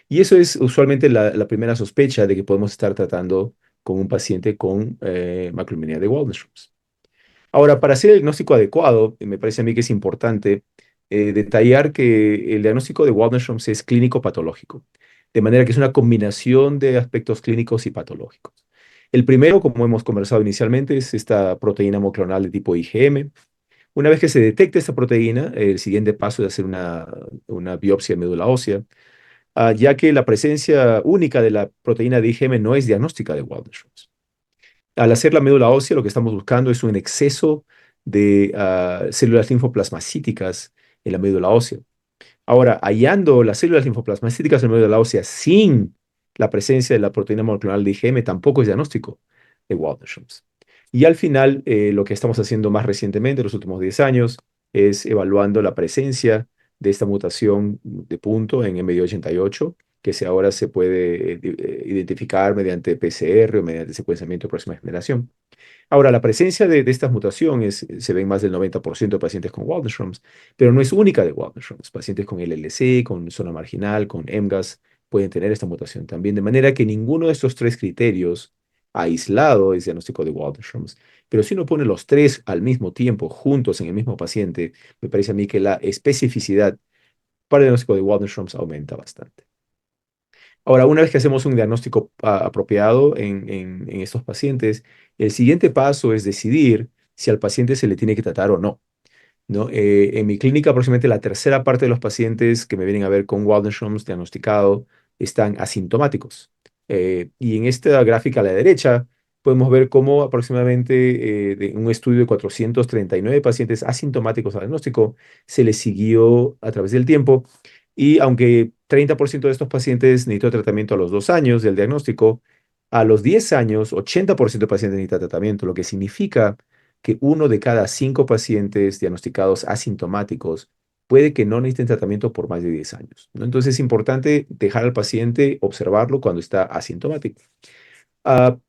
Y eso es usualmente la primera sospecha de que podemos estar tratando con un paciente con macroalbuminemia de Waldenström's. Ahora, para hacer el diagnóstico adecuado, me parece a mí que es importante detallar que el diagnóstico de Waldenström's es clínico patológico, de manera que es una combinación de aspectos clínicos y patológicos. El primero, como hemos conversado inicialmente, es esta proteína monoclonal de tipo IgM. Una vez que se detecta esta proteína, el siguiente paso es hacer una biopsia de médula ósea, ya que la presencia única de la proteína de IgM no es diagnóstica de Waldenström's. Al hacer la médula ósea, lo que estamos buscando es un exceso de células linfoplasmacíticas en la médula ósea. Ahora, hallando las células linfoplasmacíticas en la médula ósea sin la presencia de la proteína monoclonal de IgM, tampoco es diagnóstico de Waldenström's. Y al final, lo que estamos haciendo más recientemente, en los últimos 10 años, es evaluando la presencia de esta mutación de punto en MD88, que ahora se puede identificar mediante PCR o mediante secuenciamiento de próxima generación. Ahora, la presencia de estas mutaciones se ve en más del 90% de pacientes con Waldenström's, pero no es única de Waldenström's. Pacientes con LLC, con zona marginal, con MGAS, pueden tener esta mutación también, de manera que ninguno de estos tres criterios aislado es diagnóstico de Waldenström's. Pero si uno pone los tres al mismo tiempo, juntos en el mismo paciente, me parece a mí que la especificidad para el diagnóstico de Waldenström's aumenta bastante. Ahora, una vez que hacemos un diagnóstico apropiado en estos pacientes, el siguiente paso es decidir si al paciente se le tiene que tratar o no, ¿no? En mi clínica, aproximadamente la tercera parte de los pacientes que me vienen a ver con Waldenström's diagnosticado están asintomáticos. Y en esta gráfica a la derecha podemos ver cómo aproximadamente de un estudio de 439 pacientes asintomáticos al diagnóstico se les siguió a través del tiempo. Y aunque 30% de estos pacientes necesitó tratamiento a los 2 años del diagnóstico, a los 10 años, 80% de pacientes necesitan tratamiento, lo que significa que 1 de cada 5 pacientes diagnosticados asintomáticos puede que no necesiten tratamiento por más de 10 años, ¿no? Entonces es importante dejar al paciente observarlo cuando está asintomático.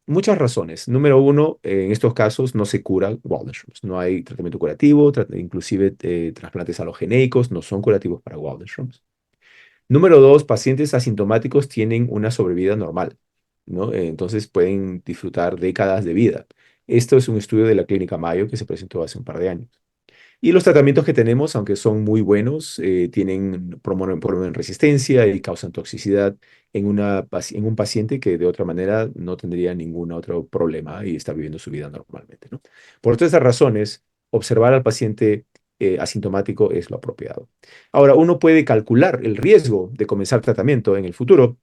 Muchas razones. Número uno, en estos casos no se cura Waldenström's. No hay tratamiento curativo, inclusive trasplantes alogeneicos no son curativos para Waldenström's. Número dos, pacientes asintomáticos tienen una sobrevida normal, ¿no? Entonces pueden disfrutar décadas de vida. Esto es un estudio de la Clínica Mayo que se presentó hace un par de años. Y los tratamientos que tenemos, aunque son muy buenos, promueven resistencia y causan toxicidad en un paciente que de otra manera no tendría ningún otro problema y está viviendo su vida normalmente, ¿no? Por todas estas razones, observar al paciente asintomático es lo apropiado. Ahora, uno puede calcular el riesgo de comenzar tratamiento en el futuro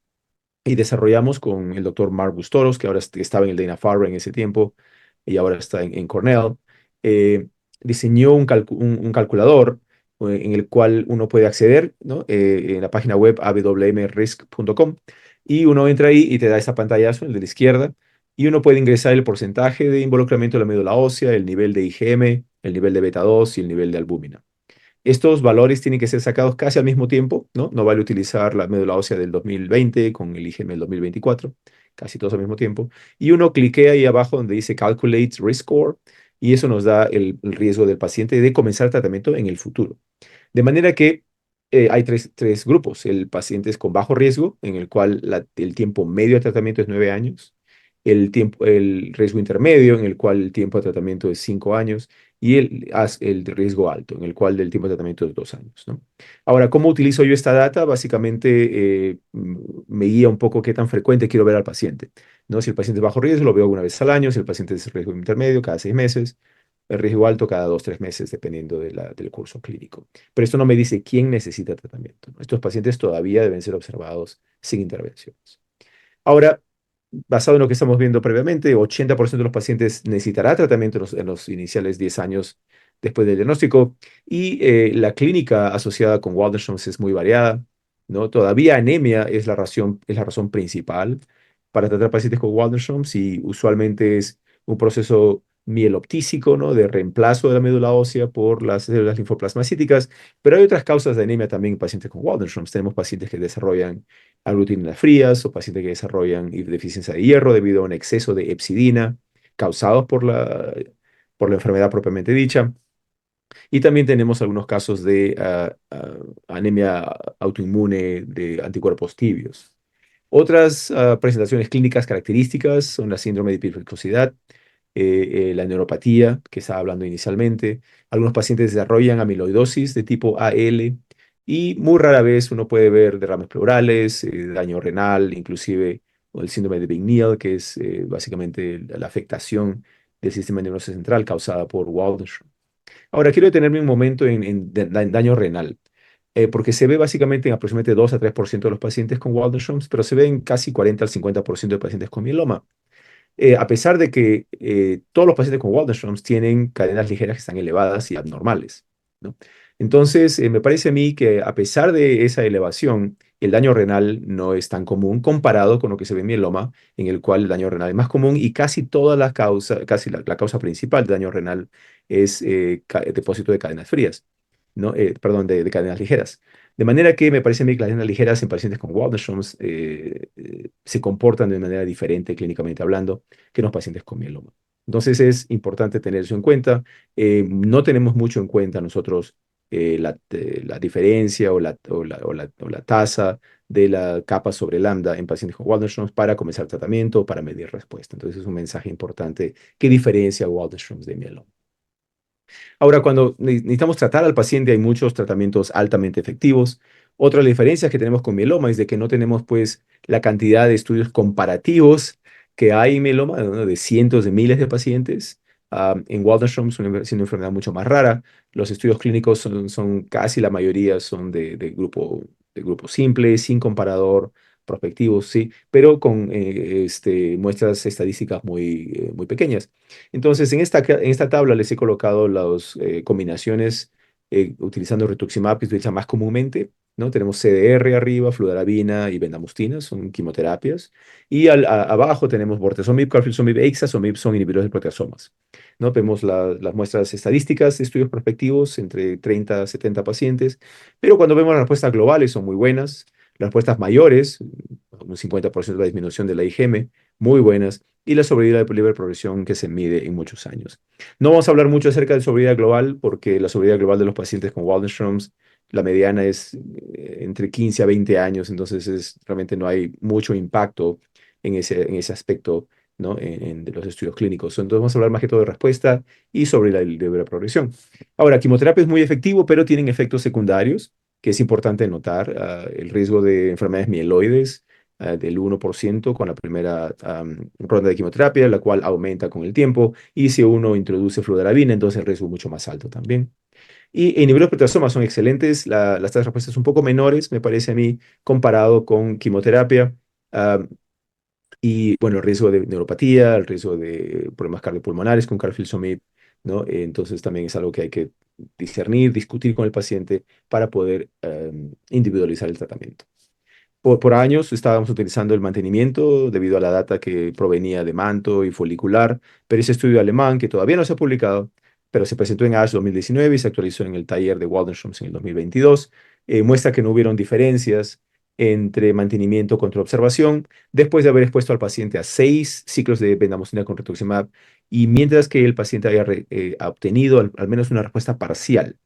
y desarrollamos con el doctor Mark Bustoros, que ahora estaba en el Dana-Farber en ese tiempo y ahora está en Cornell, eh, diseñó un calculador en el cual uno puede acceder, ¿no? En la página web awmrisk.com y uno entra ahí y te da esa pantallazo, el de la izquierda, y uno puede ingresar el porcentaje de involucramiento de la médula ósea, el nivel de IgM, el nivel de beta 2 y el nivel de albúmina. Estos valores tienen que ser sacados casi al mismo tiempo, ¿no? No vale utilizar la médula ósea del 2020 con el IgM del 2024, casi todos al mismo tiempo. Y uno cliquea ahí abajo donde dice Calculate Risk Score y eso nos da el riesgo del paciente de comenzar tratamiento en el futuro. De manera que hay tres grupos. El paciente es con bajo riesgo, en el cual el tiempo medio de tratamiento es 9 años. El riesgo intermedio, en el cual el tiempo de tratamiento es 5 años. Y el riesgo alto, en el cual el tiempo de tratamiento es 2 años, ¿no? Ahora, ¿cómo utilizo yo esta data? Básicamente me guía un poco qué tan frecuente quiero ver al paciente, ¿no? Si el paciente es bajo riesgo, lo veo una vez al año. Si el paciente es riesgo intermedio, cada 6 meses. El riesgo alto cada 2, 3 meses, dependiendo del curso clínico. Pero esto no me dice quién necesita tratamiento, ¿no? Estos pacientes todavía deben ser observados sin intervenciones. Ahora, basado en lo que estamos viendo previamente, 80% de los pacientes necesitará tratamiento en los iniciales 10 años después del diagnóstico y la clínica asociada con Waldenström's es muy variada, ¿no? Todavía anemia es la razón principal para tratar pacientes con Waldenström's y usualmente es un proceso mieloptísico, ¿no? De reemplazo de la médula ósea por las células linfoplasmacíticas, pero hay otras causas de anemia también en pacientes con Waldenström's. Tenemos pacientes que desarrollan aglutininas frías o pacientes que desarrollan deficiencia de hierro debido a un exceso de hepcidina causados por la enfermedad propiamente dicha. Y también tenemos algunos casos de anemia autoinmune de anticuerpos tibios. Otras presentaciones clínicas características son la síndrome de hipertricosidad, la neuropatía, que estaba hablando inicialmente. Algunos pacientes desarrollan amiloidosis de tipo AL y muy rara vez uno puede ver derrames pleurales, daño renal, inclusive o el síndrome de Bing-Neal, que es básicamente la afectación del sistema nervioso central causada por Waldenström. Ahora, quiero detenerme un momento en daño renal, porque se ve básicamente en aproximadamente 2 a 3% de los pacientes con Waldenström's, pero se ve en casi 40 al 50% de pacientes con mieloma. A pesar de que todos los pacientes con Waldenström's tienen cadenas ligeras que están elevadas y abnormales, ¿no? Entonces, me parece a mí que a pesar de esa elevación, el daño renal no es tan común comparado con lo que se ve en mieloma, en el cual el daño renal es más común y casi toda la causa, casi la causa principal de daño renal es depósito de cadenas frías, ¿no? Perdón, de cadenas ligeras. De manera que me parece a mí que las cadenas ligeras en pacientes con Waldenström's se comportan de manera diferente clínicamente hablando que en los pacientes con mieloma. Entonces es importante tener eso en cuenta. No tenemos mucho en cuenta nosotros la diferencia o la tasa de la capa sobre lambda en pacientes con Waldenström's para comenzar tratamiento o para medir respuesta. Entonces es un mensaje importante que diferencia Waldenström's de mieloma. Ahora, cuando necesitamos tratar al paciente, hay muchos tratamientos altamente efectivos. Otra de las diferencias que tenemos con mieloma es de que no tenemos, pues, la cantidad de estudios comparativos que hay en mieloma, ¿no? De cientos de miles de pacientes. En Waldenström's es una enfermedad mucho más rara. Los estudios clínicos son casi la mayoría son de grupo simple, sin comparador, prospectivos, sí, pero con muestras estadísticas muy pequeñas. Entonces, en esta tabla les he colocado las combinaciones utilizando rituximab, que se utiliza más comúnmente, ¿no? Tenemos CDR arriba, fludarabina y bendamustina, son quimioterapias. Y abajo tenemos bortezomib, carfilzomib, ixazomib, son inhibidores de proteasomas, ¿no? Vemos las muestras estadísticas de estudios prospectivos entre 30 a 70 pacientes, pero cuando vemos las respuestas globales son muy buenas. Las respuestas mayores, un 50% de la disminución de la IgM, muy buenas, y la sobrevida de libre progresión que se mide en muchos años. No vamos a hablar mucho acerca de sobrevida global, porque la sobrevida global de los pacientes con Waldenström's, la mediana es entre 15 a 20 años, entonces realmente no hay mucho impacto en ese aspecto, ¿no? De los estudios clínicos. Entonces vamos a hablar más que todo de respuesta y sobre la libre progresión. Ahora, quimioterapia es muy efectivo, pero tienen efectos secundarios que es importante notar. El riesgo de enfermedades mieloides del 1% con la primera ronda de quimioterapia, la cual aumenta con el tiempo. Y si uno introduce fludarabina, entonces el riesgo es mucho más alto también. Y inhibidores de proteasoma son excelentes. Las tasas de respuesta son un poco menores, me parece a mí, comparado con quimioterapia. Um, y bueno, el riesgo de neuropatía, el riesgo de problemas cardiopulmonares con carfilzomib, ¿no? Entonces también es algo que hay que discernir, discutir con el paciente para poder individualizar el tratamiento. Por años estábamos utilizando el mantenimiento debido a la data que provenía de manto y folicular, pero ese estudio alemán, que todavía no se ha publicado, pero se presentó en ASH 2019 y se actualizó en el taller de Waldenström's en el 2022, muestra que no hubieron diferencias entre mantenimiento contra observación después de haber expuesto al paciente a 6 ciclos de bendamustine con rituximab, y mientras que el paciente haya obtenido al menos una respuesta parcial,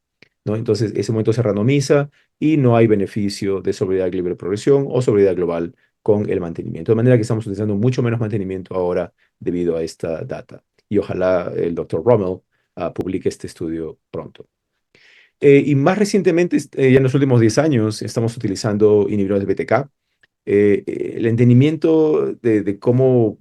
¿no? Entonces, ese momento se randomiza y no hay beneficio de sobriedad libre de progresión o sobriedad global con el mantenimiento. De manera que estamos utilizando mucho menos mantenimiento ahora debido a esta data. Y ojalá el doctor Rommel publique este estudio pronto. Y más recientemente, ya en los últimos 10 años, estamos utilizando inhibidores de BTK. El entendimiento de cómo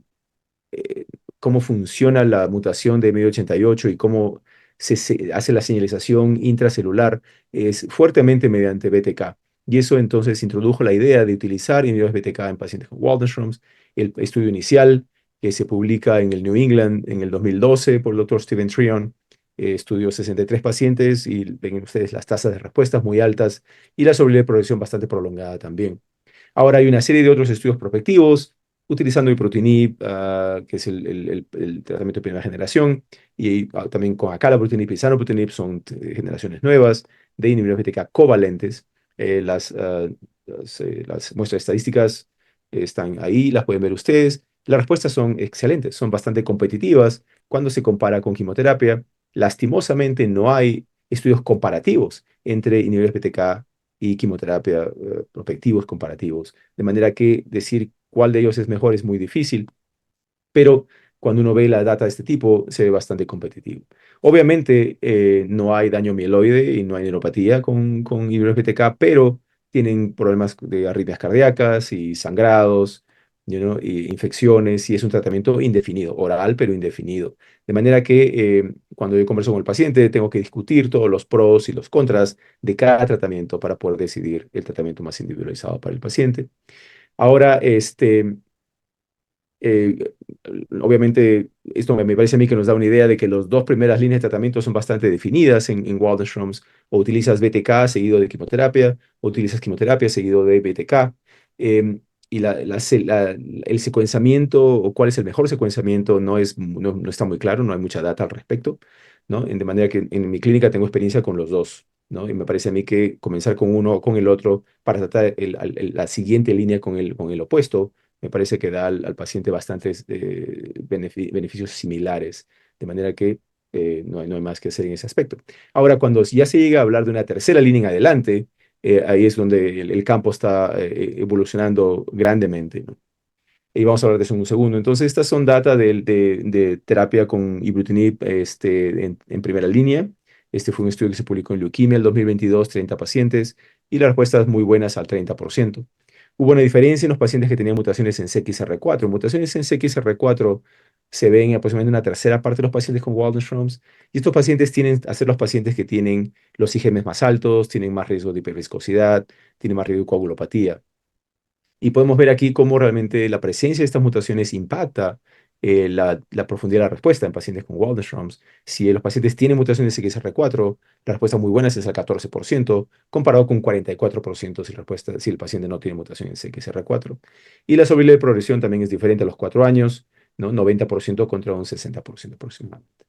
cómo funciona la mutación de medio 88 y cómo se hace la señalización intracelular es fuertemente mediante BTK. Y eso entonces introdujo la idea de utilizar inhibidores BTK en pacientes con Waldenström's. El estudio inicial que se publica en el New England en el 2012 por el doctor Stephen Trion, estudió 63 pacientes y ven ustedes las tasas de respuestas muy altas y la sobrevida de progresión bastante prolongada también. Ahora hay una serie de otros estudios prospectivos utilizando ibrutinib, que es el tratamiento de primera generación, y también con acalabrutinib y zanubrutinib son generaciones nuevas de inhibidores BTK covalentes. Las muestras estadísticas están ahí, las pueden ver ustedes. Las respuestas son excelentes, son bastante competitivas cuando se compara con quimioterapia. Lastimosamente no hay estudios comparativos entre inhibidores BTK y quimioterapia, prospectivos comparativos, de manera que decir cuál de ellos es mejor es muy difícil, pero cuando uno ve la data de este tipo, se ve bastante competitivo. Obviamente, no hay daño mieloide y no hay neuropatía con inhibidores BTK, pero tienen problemas de arritmias cardíacas y sangrados, y infecciones, y es un tratamiento indefinido, oral, pero indefinido. De manera que cuando yo converso con el paciente, tengo que discutir todos los pros y los contras de cada tratamiento para poder decidir el tratamiento más individualizado para el paciente. Ahora, eh, obviamente, esto me parece a mí que nos da una idea de que las dos primeras líneas de tratamiento son bastante definidas en Waldenström's. O utilizas BTK seguido de quimioterapia, o utilizas quimioterapia seguido de BTK. Y el secuenciamiento, o cuál es el mejor secuenciamiento, no está muy claro, no hay mucha data al respecto, ¿no? De manera que en mi clínica tengo experiencia con los dos, ¿no? Y me parece a mí que comenzar con uno o con el otro para tratar la siguiente línea con el opuesto me parece que da al paciente bastantes beneficios similares, de manera que no hay más que hacer en ese aspecto. Ahora, cuando ya se llega a hablar de una tercera línea en adelante, ahí es donde el campo está evolucionando grandemente, ¿no? Y vamos a hablar de eso en un segundo. Entonces, estas son data de terapia con ibrutinib en primera línea. Este fue un estudio que se publicó en Leuquimia el 2022, 30 pacientes, y las respuestas muy buenas al 30%. Hubo una diferencia en los pacientes que tenían mutaciones en CXR4. Mutaciones en CXR4 se ven en aproximadamente una tercera parte de los pacientes con Waldenström's, y estos pacientes tienen a ser los pacientes que tienen los IgMs más altos, tienen más riesgo de hiperviscosidad, tienen más riesgo de coagulopatía. Y podemos ver aquí cómo realmente la presencia de estas mutaciones impacta la profundidad de la respuesta en pacientes con Waldenström's. Si los pacientes tienen mutaciones de CXR4, la respuesta muy buena es el 14%, comparado con 44% si el paciente no tiene mutaciones de CXR4. Y la sobrevida de progresión también es diferente a los 4 años, ¿no? 90% contra un 60% aproximadamente.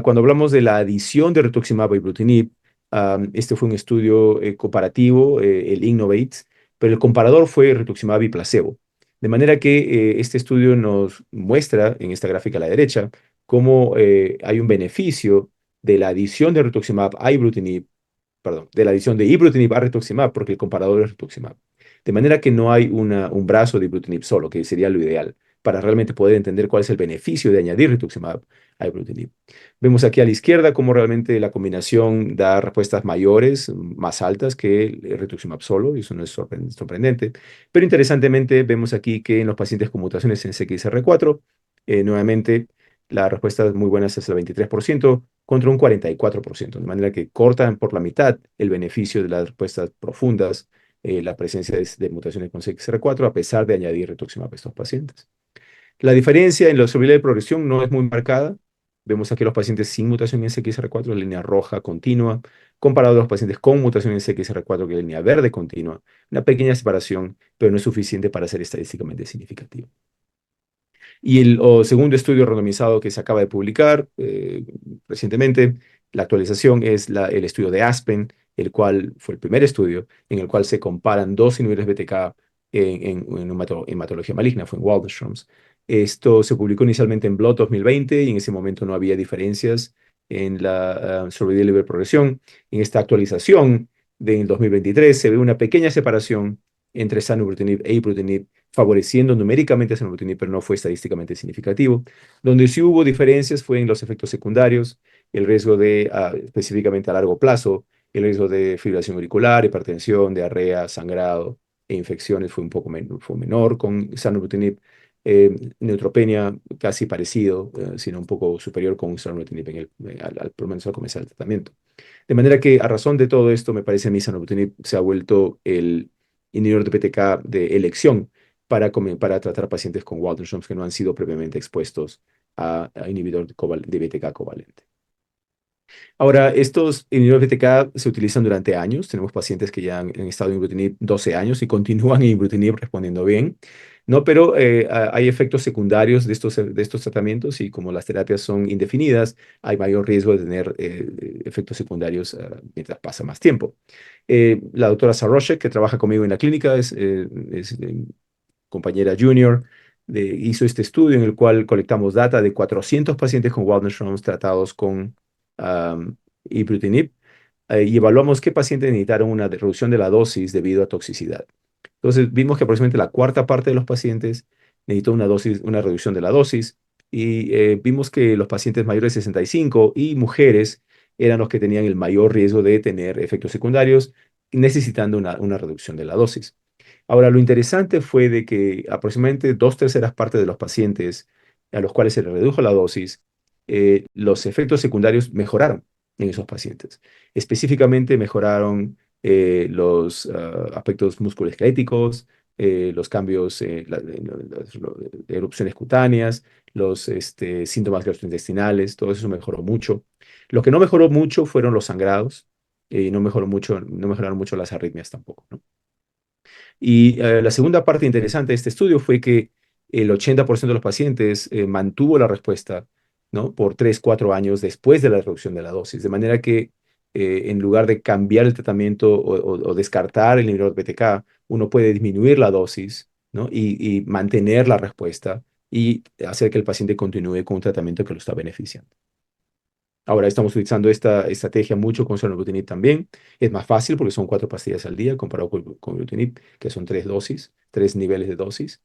Cuando hablamos de la adición de rituximab y ibrutinib, este fue un estudio comparativo, el INNOVATE, pero el comparador fue rituximab y placebo. De manera que este estudio nos muestra, en esta gráfica a la derecha, cómo hay un beneficio de la adición de rituximab a ibrutinib, perdón, de la adición de ibrutinib a rituximab, porque el comparador es rituximab. De manera que no hay un brazo de ibrutinib solo, que sería lo ideal, para realmente poder entender cuál es el beneficio de añadir rituximab a ibrutinib. Vemos aquí a la izquierda cómo realmente la combinación da respuestas mayores, más altas que el rituximab solo, y eso no es sorprendente. Pero interesantemente vemos aquí que en los pacientes con mutaciones en CXR4, nuevamente la respuesta es muy buena, es el 23% contra un 44%, de manera que cortan por la mitad el beneficio de las respuestas profundas, la presencia de mutaciones con CXR4, a pesar de añadir rituximab a estos pacientes. La diferencia en la survivalidad de progresión no es muy marcada. Vemos aquí los pacientes sin mutación en CXR4, línea roja continua, comparado a los pacientes con mutación en CXR4, que es línea verde continua. Una pequeña separación, pero no es suficiente para ser estadísticamente significativo. Y el segundo estudio randomizado que se acaba de publicar recientemente, la actualización es el estudio de Aspen, el cual fue el primer estudio en el cual se comparan dos inhibidores BTK en hematología maligna, fue en Waldenström's. Esto se publicó inicialmente en Blood 2020 y en ese momento no había diferencias en la survival de progresión. En esta actualización del 2023 se ve una pequeña separación entre zanubrutinib e ibrutinib, favoreciendo numéricamente a zanubrutinib, pero no fue estadísticamente significativo. Donde sí hubo diferencias fue en los efectos secundarios, el riesgo de, específicamente a largo plazo, el riesgo de fibrilación auricular, hipertensión, diarrea, sangrado e infecciones fue un poco fue menor con zanubrutinib. Neutropenia casi parecido, sino un poco superior con zanubrutinib por lo menos al comenzar el tratamiento. De manera que a razón de todo esto, me parece a mí zanubrutinib se ha vuelto el inhibidor de BTK de elección para tratar pacientes con Waldenström's que no han sido previamente expuestos a inhibidor de BTK covalente. Ahora, estos inhibidores BTK se utilizan durante años. Tenemos pacientes que ya han estado en ibrutinib 12 años y continúan en ibrutinib respondiendo bien, ¿no? Pero hay efectos secundarios de estos tratamientos y como las terapias son indefinidas, hay mayor riesgo de tener efectos secundarios mientras pasa más tiempo. La doctora Saroshek, que trabaja conmigo en la clínica, es compañera junior, hizo este estudio en el cual colectamos data de 400 pacientes con Waldenström's tratados con ibrutinib y evaluamos qué pacientes necesitaron una reducción de la dosis debido a toxicidad. Entonces vimos que aproximadamente la cuarta parte de los pacientes necesitó una reducción de la dosis y vimos que los pacientes mayores de 65 y mujeres eran los que tenían el mayor riesgo de tener efectos secundarios necesitando una reducción de la dosis. Ahora, lo interesante fue de que aproximadamente 2/3 partes de los pacientes a los cuales se les redujo la dosis, los efectos secundarios mejoraron en esos pacientes. Específicamente mejoraron los aspectos musculoesqueléticos, los cambios, las erupciones cutáneas, los síntomas gastrointestinales, todo eso mejoró mucho. Lo que no mejoró mucho fueron los sangrados y no mejoraron mucho las arritmias tampoco, ¿no? Y la segunda parte interesante de este estudio fue que el 80% de los pacientes mantuvo la respuesta, ¿no? Por 3, 4 años después de la reducción de la dosis. De manera que en lugar de cambiar el tratamiento o descartar el inhibidor BTK, uno puede disminuir la dosis, ¿no? Y mantener la respuesta y hacer que el paciente continúe con un tratamiento que lo está beneficiando. Ahora estamos utilizando esta estrategia mucho con zanubrutinib también. Es más fácil porque son 4 pastillas al día comparado con ibrutinib, que son 3 dosis, 3 niveles de dosis.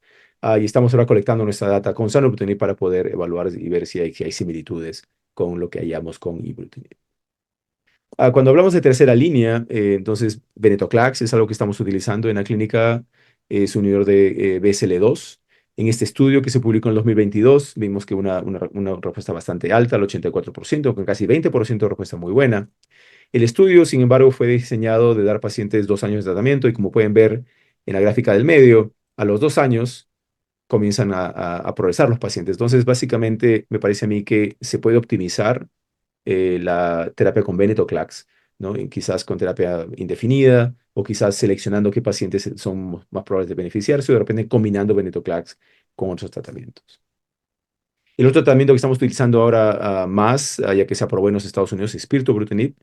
Y estamos ahora colectando nuestra data con zanubrutinib para poder evaluar y ver si hay similitudes con lo que hallamos con ibrutinib. Cuando hablamos de tercera línea, entonces venetoclax es algo que estamos utilizando en la clínica, es un inhibidor de BSL2. En este estudio que se publicó en el 2022, vimos que una respuesta bastante alta, al 84%, con casi 20% de respuesta muy buena. El estudio, sin embargo, fue diseñado de dar pacientes 2 años de tratamiento y como pueden ver en la gráfica del medio, a los 2 años comienzan a progresar los pacientes. Entonces, básicamente, me parece a mí que se puede optimizar la terapia con venetoclax, ¿no? Y quizás con terapia indefinida o quizás seleccionando qué pacientes son más probables de beneficiarse o de repente combinando venetoclax con otros tratamientos. El otro tratamiento que estamos utilizando ahora más, ya que se aprobó en los Estados Unidos, es pirtobrutinib.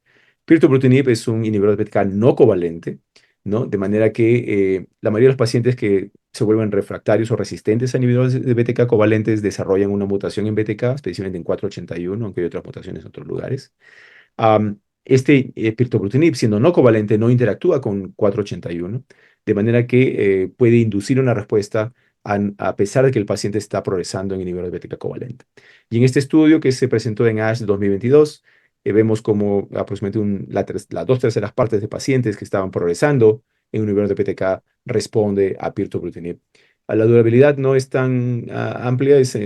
Pirtobrutinib es un inhibidor de BTK no covalente. ¿no? De manera que la mayoría de los pacientes que se vuelven refractarios o resistentes a inhibidores de BTK covalentes desarrollan una mutación en BTK, especialmente en 481, aunque hay otras mutaciones en otros lugares. Este pirtobrutinib, siendo no covalente, no interactúa con 481, de manera que puede inducir una respuesta a pesar de que el paciente está progresando en inhibidor de BTK covalente. Y en este estudio que se presentó en ASH 2022, vemos como aproximadamente las 2/3 partes de pacientes que estaban progresando en un inhibidor de BTK responde a pirtobrutinib. La durabilidad no es tan amplia, está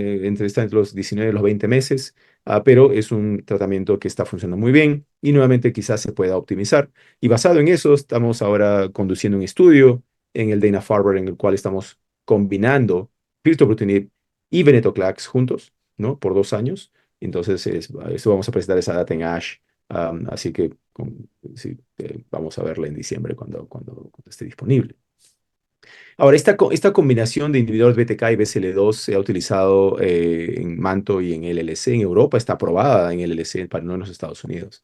entre los 19 y los 20 meses, pero es un tratamiento que está funcionando muy bien y nuevamente quizás se pueda optimizar. Y basado en eso, estamos ahora conduciendo un estudio en el Dana-Farber en el cual estamos combinando pirtobrutinib y venetoclax juntos, ¿no? Por 2 años. Entonces, esto vamos a presentar esa data en ASH, así que sí, vamos a verla en diciembre cuando esté disponible. Ahora, esta combinación de inhibidores BTK y BCL2 se ha utilizado en MANTO y en LLC en Europa, está aprobada en LLC, no en los Estados Unidos.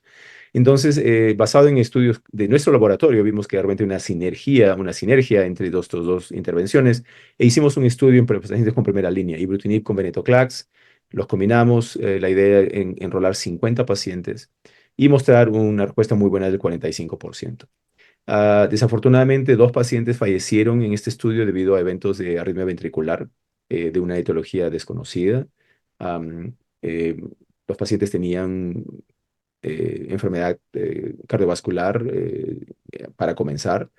Entonces, basado en estudios de nuestro laboratorio, vimos que realmente una sinergia entre estas dos intervenciones, e hicimos un estudio en pacientes con primera línea, ibrutinib con venetoclax, los combinamos, la idea en enrolar 50 pacientes y mostrar una respuesta muy buena del 45%. Desafortunadamente, 2 pacientes fallecieron en este estudio debido a eventos de arritmia ventricular de una etiología desconocida. Am, eh, los pacientes tenían enfermedad cardiovascular para comenzar,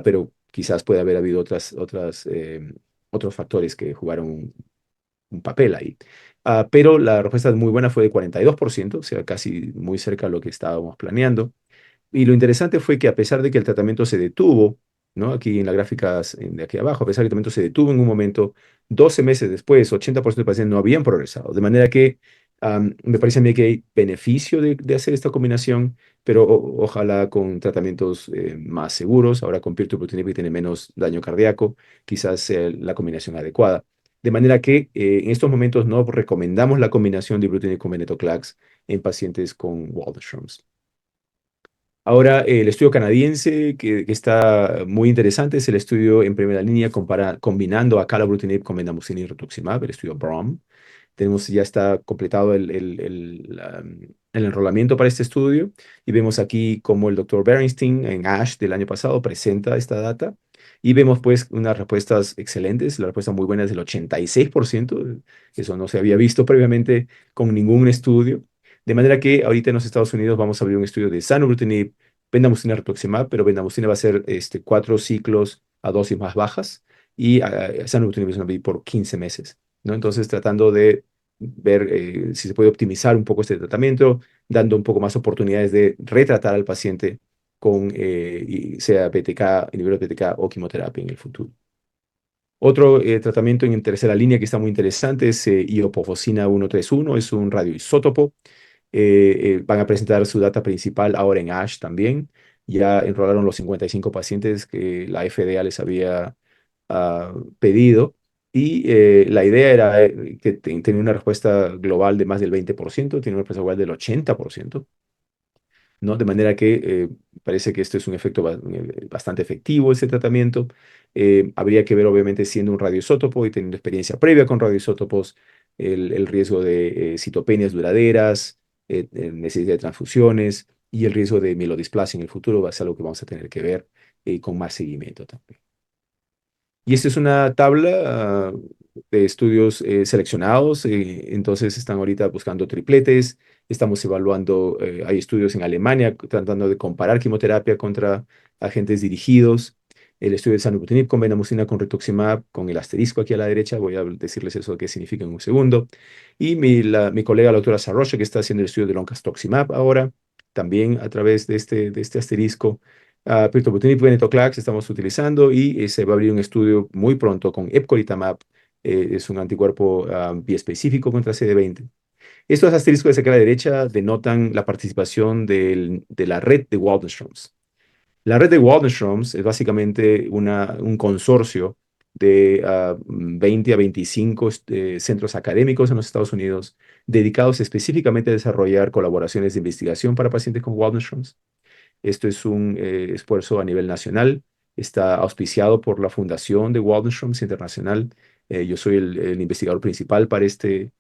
pero quizás puede haber habido otros factores que jugaron un papel ahí. Pero la respuesta muy buena fue de 42%, o sea, casi muy cerca de lo que estábamos planeando. Y lo interesante fue que a pesar de que el tratamiento se detuvo, ¿no? Aquí en la gráfica de aquí abajo, a pesar de que el tratamiento se detuvo en un momento, 12 meses después, 80% de pacientes no habían progresado. De manera que me parece a mí que hay beneficio de hacer esta combinación, pero ojalá con tratamientos más seguros. Ahora con pirtobrutinib que tiene menos daño cardíaco, quizás sea la combinación adecuada. De manera que en estos momentos no recomendamos la combinación de ibrutinib con venetoclax en pacientes con Waldenström's. Ahora, el estudio canadiense que está muy interesante es el estudio en primera línea combinando acalabrutinib con bendamustine y rituximab, el estudio BROM. Ya está completado el enrolamiento para este estudio y vemos aquí cómo el doctor Berenstein en ASH del año pasado presenta esta data y vemos pues unas respuestas excelentes. La respuesta muy buena es del 86%, eso no se había visto previamente con ningún estudio. De manera que ahorita en los Estados Unidos vamos a abrir un estudio de zanubrutinib, bendamustine rituximab, pero bendamustine va a ser 4 ciclos a dosis más bajas y zanubrutinib es una por 15 meses, ¿no? Entonces tratando de ver si se puede optimizar un poco este tratamiento, dando un poco más oportunidades de retratar al paciente con sea BTK, inhibidor de BTK o quimioterapia en el futuro. Otro tratamiento en tercera línea que está muy interesante es iopofosina 131, es un radioisótopo. Van a presentar su data principal ahora en ASH también. Ya enrolaron los 55 pacientes que la FDA les había pedido y la idea era que tenía una respuesta global de más del 20%, tiene una respuesta global del 80%. ¿No? De manera que parece que esto es un efecto bastante efectivo, ese tratamiento. Habría que ver, obviamente, siendo un radioisótopo y teniendo experiencia previa con radioisótopos, el riesgo de citopenias duraderas, necesidad de transfusiones y el riesgo de mielodisplasia en el futuro va a ser algo que vamos a tener que ver con más seguimiento también. Y esta es una tabla de estudios seleccionados, entonces están ahorita buscando tripletes, estamos evaluando, hay estudios en Alemania tratando de comparar quimioterapia contra agentes dirigidos, el estudio de zanubrutinib con bendamustine con rituximab, con el asterisco aquí a la derecha, voy a decirles eso qué significa en un segundo, y mi colega la doctora Sarrocha que está haciendo el estudio de loncastuximab ahora, también a través de este asterisco, pirtobrutinib y venetoclax estamos utilizando y se va a abrir un estudio muy pronto con epcoritamab, es un anticuerpo biespecífico contra CD20. Estos asteriscos de acá a la derecha denotan la participación de la red de Waldenström's. La red de Waldenström's es básicamente un consorcio de 20 a 25 centros académicos en los Estados Unidos dedicados específicamente a desarrollar colaboraciones de investigación para pacientes con Waldenström's. Esto es un esfuerzo a nivel nacional está auspiciado por la fundación de Waldenströms Internacional. Yo soy el investigador principal para este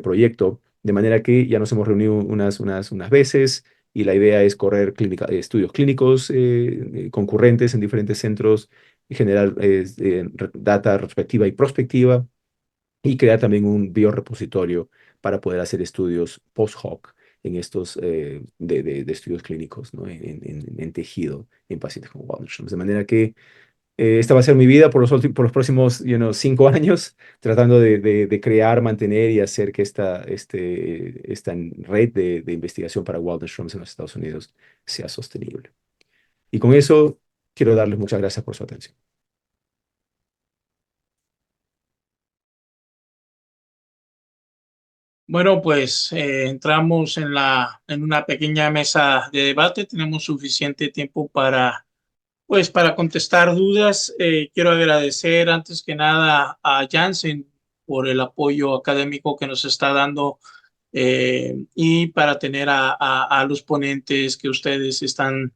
proyecto, de manera que ya nos hemos reunido unas veces y la idea es correr estudios clínicos concurrentes en diferentes centros, y generar data retrospectiva y prospectiva y crear también un biorepositorio para poder hacer estudios post-hoc en estos de estudios clínicos, ¿no? En tejido en pacientes con Waldenström. De manera que esta va a ser mi vida por los próximos 5 años, tratando de crear, mantener y hacer que esta red de investigación para Waldenström en los Estados Unidos sea sostenible. Y con eso, quiero darles muchas gracias por su atención. Bueno, pues entramos en una pequeña mesa de debate. Tenemos suficiente tiempo para contestar dudas. Quiero agradecer antes que nada a Janssen por el apoyo académico que nos está dando y para tener a los ponentes que ustedes están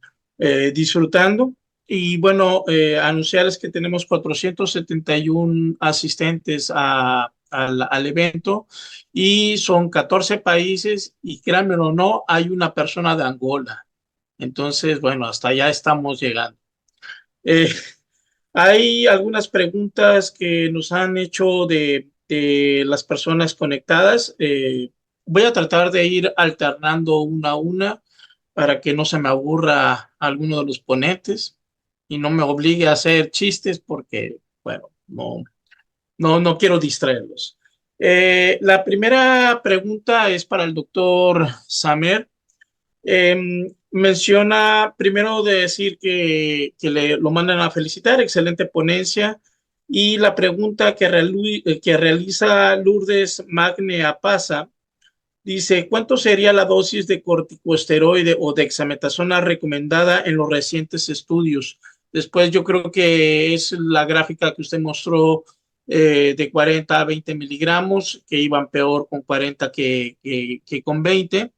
disfrutando. Y bueno, anunciarles que tenemos 471 asistentes al evento y son 14 países y créanme o no, hay una persona de Angola. Entonces, bueno, hasta allá estamos llegando. Eh, Hay algunas preguntas que nos han hecho de las personas conectadas. Voy a tratar de ir alternando una a una para que no se me aburra alguno de los ponentes y no me obligue a hacer chistes porque, bueno, no quiero distraerlos. La primera pregunta es para el doctor Samer. Menciona primero de decir que lo mandan a felicitar, excelente ponencia. Y la pregunta que realiza Lourdes Magne Apaza dice: ¿cuánto sería la dosis de corticosteroide o dexametasona recomendada en los recientes estudios? Después yo creo que es la gráfica que usted mostró de 40 a 20 miligramos, que iban peor con 40 que con 20.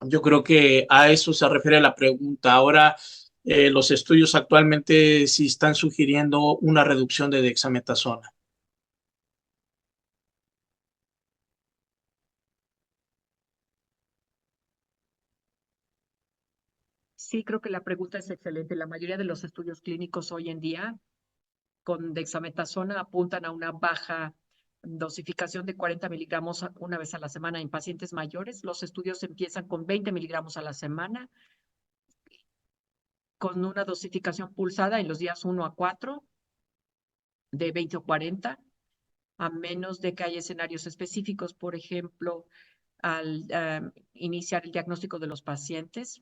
Yo creo que a eso se refiere la pregunta. Ahora, los estudios actualmente sí están sugiriendo una reducción de dexametasona. Sí, creo que la pregunta es excelente. La mayoría de los estudios clínicos hoy en día con dexametasona apuntan a una baja dosificación de 40 miligramos una vez a la semana en pacientes mayores. Los estudios empiezan con 20 miligramos a la semana, con una dosificación pulsada en los días 1 a 4 de 20 o 40, a menos de que haya escenarios específicos, por ejemplo, al iniciar el diagnóstico de los pacientes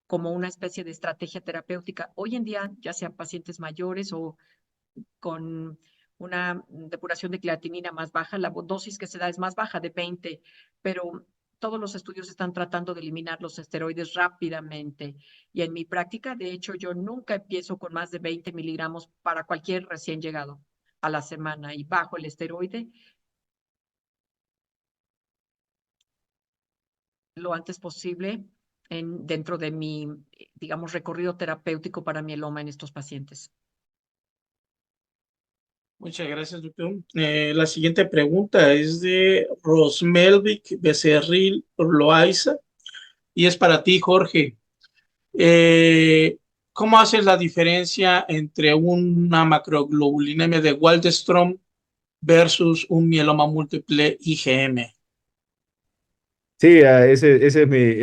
como una especie de estrategia terapéutica. Hoy en día, ya sean pacientes mayores o con una depuración de creatinina más baja, la dosis que se da es más baja de 20, pero todos los estudios están tratando de eliminar los esteroides rápidamente. Y en mi práctica, de hecho, yo nunca empiezo con más de 20 miligramos para cualquier recién llegado a la semana y bajo el esteroide lo antes posible dentro de mi, digamos, recorrido terapéutico para mieloma en estos pacientes. Muchas gracias, doctor. La siguiente pregunta es de Rosmelvik Becerril Loaiza y es para ti, Jorge. Eh, ¿Cómo haces la diferencia entre una macroglobulinemia de Waldenström versus un mieloma múltiple IgM? Sí, ese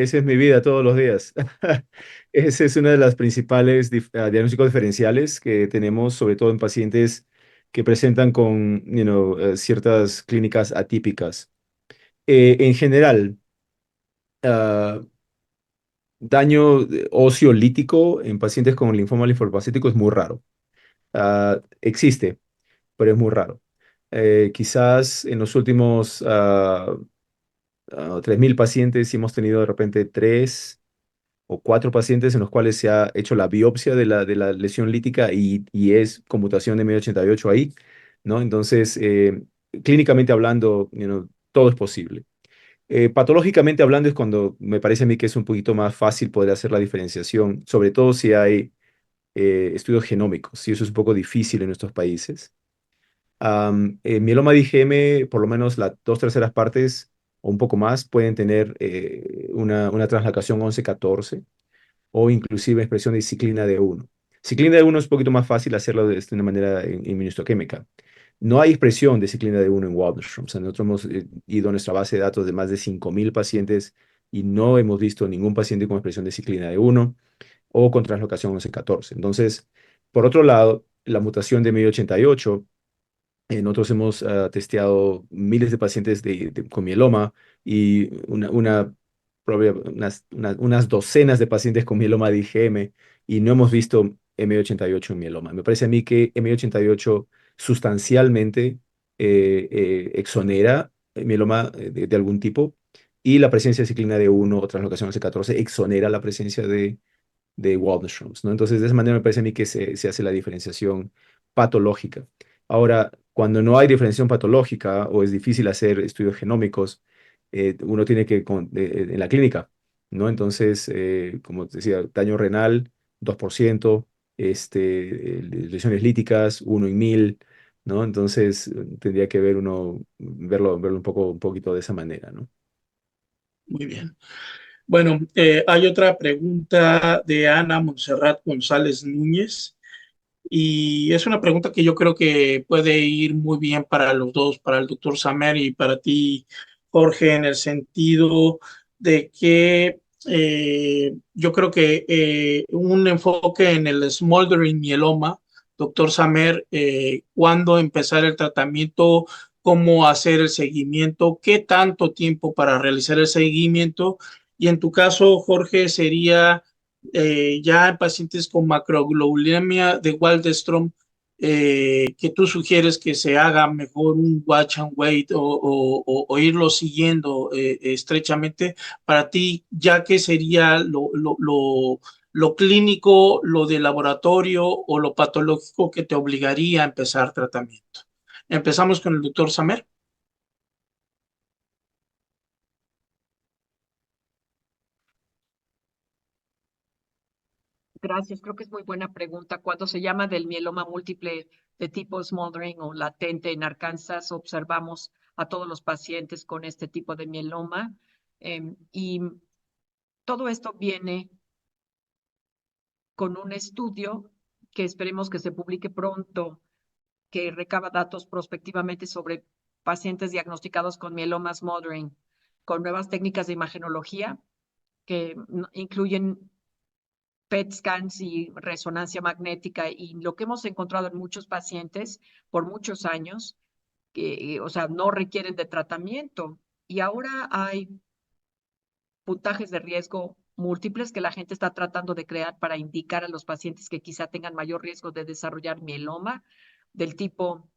es mi vida todos los días. Esa es una de las principales diagnósticos diferenciales que tenemos, sobre todo en pacientes que presentan con ciertas clínicas atípicas. En general, ah, daño óseo lítico en pacientes con linfoma linfoplasmático es muy raro. Existe, pero es muy raro. Quizás en los últimos 3.000 pacientes, si hemos tenido de repente 3 o 4 pacientes en los cuales se ha hecho la biopsia de la lesión lítica y es conmutación de M88 ahí, ¿no? Entonces, clínicamente hablando, todo es posible. Patológicamente hablando es cuando me parece a mí que es un poquito más fácil poder hacer la diferenciación, sobre todo si hay estudios genómicos, y eso es un poco difícil en nuestros países. Mieloma de IgM, por lo menos las 2/3 partes o un poco más pueden tener una translocación 11-14 o inclusive expresión de ciclina D1. Ciclina D1 es un poquito más fácil hacerlo de una manera inmunohistoquímica. No hay expresión de ciclina D1 en Waldenström. O sea, nosotros hemos ido a nuestra base de datos de más de 5.000 pacientes y no hemos visto ningún paciente con expresión de ciclina D1 o con translocación 11-14. Entonces, por otro lado, la mutación de MI88, nosotros hemos testeado miles de pacientes con mieloma y unas docenas de pacientes con mieloma de IgM y no hemos visto M88 en mieloma. Me parece a mí que M88 sustancialmente exonera mieloma de algún tipo y la presencia de ciclina D1 o translocación C14 exonera la presencia de Waldenströms, ¿no? Entonces, de esa manera me parece a mí que se hace la diferenciación patológica. Ahora, cuando no hay diferenciación patológica o es difícil hacer estudios genómicos, uno tiene que, en la clínica, ¿no? Entonces, como te decía, daño renal, 2%, lesiones líticas, 1 en 1000, ¿no? Entonces, tendría que verlo un poquito de esa manera, ¿no? Muy bien. Bueno, hay otra pregunta de Ana Montserrat González Núñez. Y es una pregunta que yo creo que puede ir muy bien para los dos, para el doctor Samer y para ti, Jorge, en el sentido de que yo creo que un enfoque en el smoldering mieloma, doctor Samer, cuándo empezar el tratamiento, cómo hacer el seguimiento, qué tanto tiempo para realizar el seguimiento. Y en tu caso, Jorge, sería ya en pacientes con macroglobulinemia de Waldenström, que tú sugieres que se haga mejor un watch and wait o irlo siguiendo estrechamente, para ti, ya que sería lo clínico, lo de laboratorio o lo patológico que te obligaría a empezar tratamiento. Empezamos con el doctor Samer. Gracias, creo que es muy buena pregunta. Cuando se llama del mieloma múltiple de tipo smoldering o latente en Arkansas, observamos a todos los pacientes con este tipo de mieloma y todo esto viene con un estudio que esperemos que se publique pronto, que recaba datos prospectivamente sobre pacientes diagnosticados con mieloma smoldering, con nuevas técnicas de imagenología que incluyen PET scans y resonancia magnética, y lo que hemos encontrado en muchos pacientes por muchos años, que, o sea, no requieren de tratamiento. Y ahora hay puntajes de riesgo múltiples que la gente está tratando de crear para indicar a los pacientes que quizá tengan mayor riesgo de desarrollar mieloma del tipo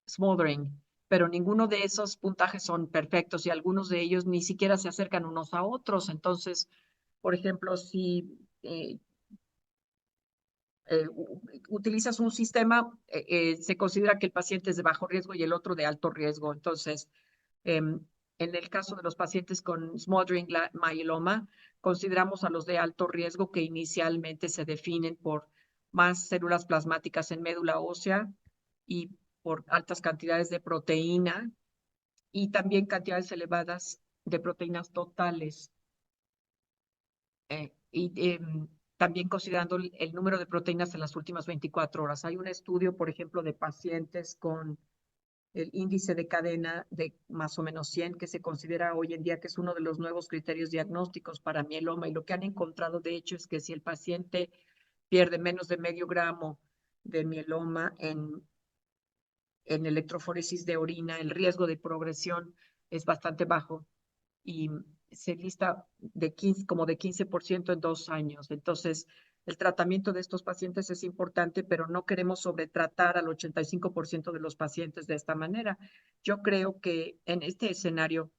smoldering, pero ninguno de esos puntajes son perfectos y algunos de ellos ni siquiera se acercan unos a otros. Entonces, por ejemplo, si utilizas un sistema, se considera que el paciente es de bajo riesgo y el otro de alto riesgo. Entonces, en el caso de los pacientes con smoldering myeloma, consideramos a los de alto riesgo, que inicialmente se definen por más células plasmáticas en médula ósea y por altas cantidades de proteína y también cantidades elevadas de proteínas totales. También considerando el número de proteínas en las últimas 24 horas. Hay un estudio, por ejemplo, de pacientes con el índice de cadena de más o menos 100, que se considera hoy en día que es uno de los nuevos criterios diagnósticos para mieloma, y lo que han encontrado, de hecho, es que si el paciente pierde menos de medio gramo de mieloma en electroforesis de orina, el riesgo de progresión es bastante bajo y se lista como de 15% en 2 años. Entonces, el tratamiento de estos pacientes es importante, pero no queremos sobretratar al 85% de los pacientes de esta manera. Yo creo que en este escenario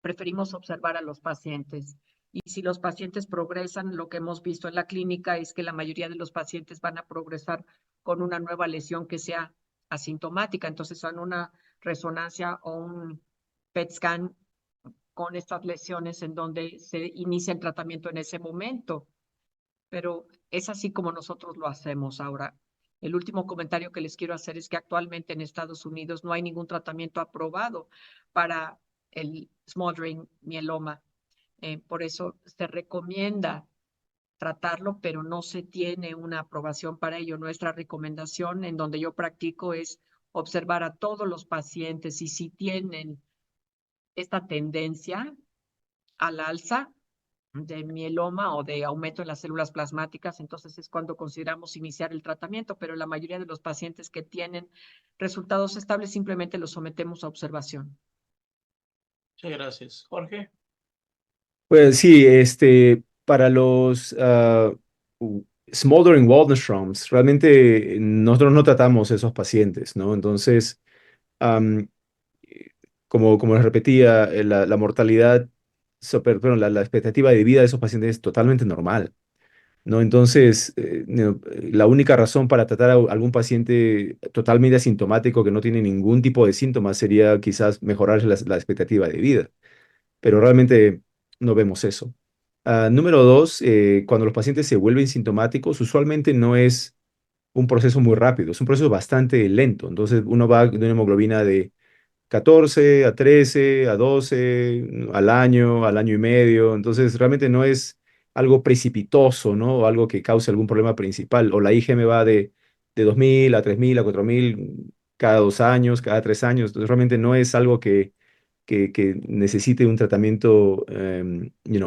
preferimos observar a los pacientes. Y si los pacientes progresan, lo que hemos visto en la clínica es que la mayoría de los pacientes van a progresar con una nueva lesión que sea asintomática. Entonces, son una resonancia o un PET scan con estas lesiones en donde se inicia el tratamiento en ese momento. pero es así como nosotros lo hacemos ahora. El último comentario que les quiero hacer es que actualmente en Estados Unidos no hay ningún tratamiento aprobado para el smoldering mieloma. Por eso se recomienda tratarlo, pero no se tiene una aprobación para ello. Nuestra recomendación en donde yo practico es observar a todos los pacientes y si tienen esta tendencia al alza de mieloma o de aumento en las células plasmáticas, entonces es cuando consideramos iniciar el tratamiento, pero la mayoría de los pacientes que tienen resultados estables simplemente los sometemos a observación. Muchas gracias. Jorge. Pues sí, para los smoldering Waldenströms, realmente nosotros no tratamos esos pacientes, ¿no? Entonces, am, como les repetía, la mortalidad, perdón, la expectativa de vida de esos pacientes es totalmente normal, ¿no? Entonces, la única razón para tratar a algún paciente totalmente asintomático que no tiene ningún tipo de síntomas sería quizás mejorar la expectativa de vida, pero realmente no vemos eso. Número dos, cuando los pacientes se vuelven sintomáticos, usualmente no es un proceso muy rápido, es un proceso bastante lento. Entonces, uno va de una hemoglobina de 14 a 13, a 12, al año y medio. Entonces, realmente no es algo precipitoso, ¿no? O algo que cause algún problema principal. O la IgM va de 2000 a 3000 a 4000 cada 2 años, cada 3 años. Entonces, realmente no es algo que necesite un tratamiento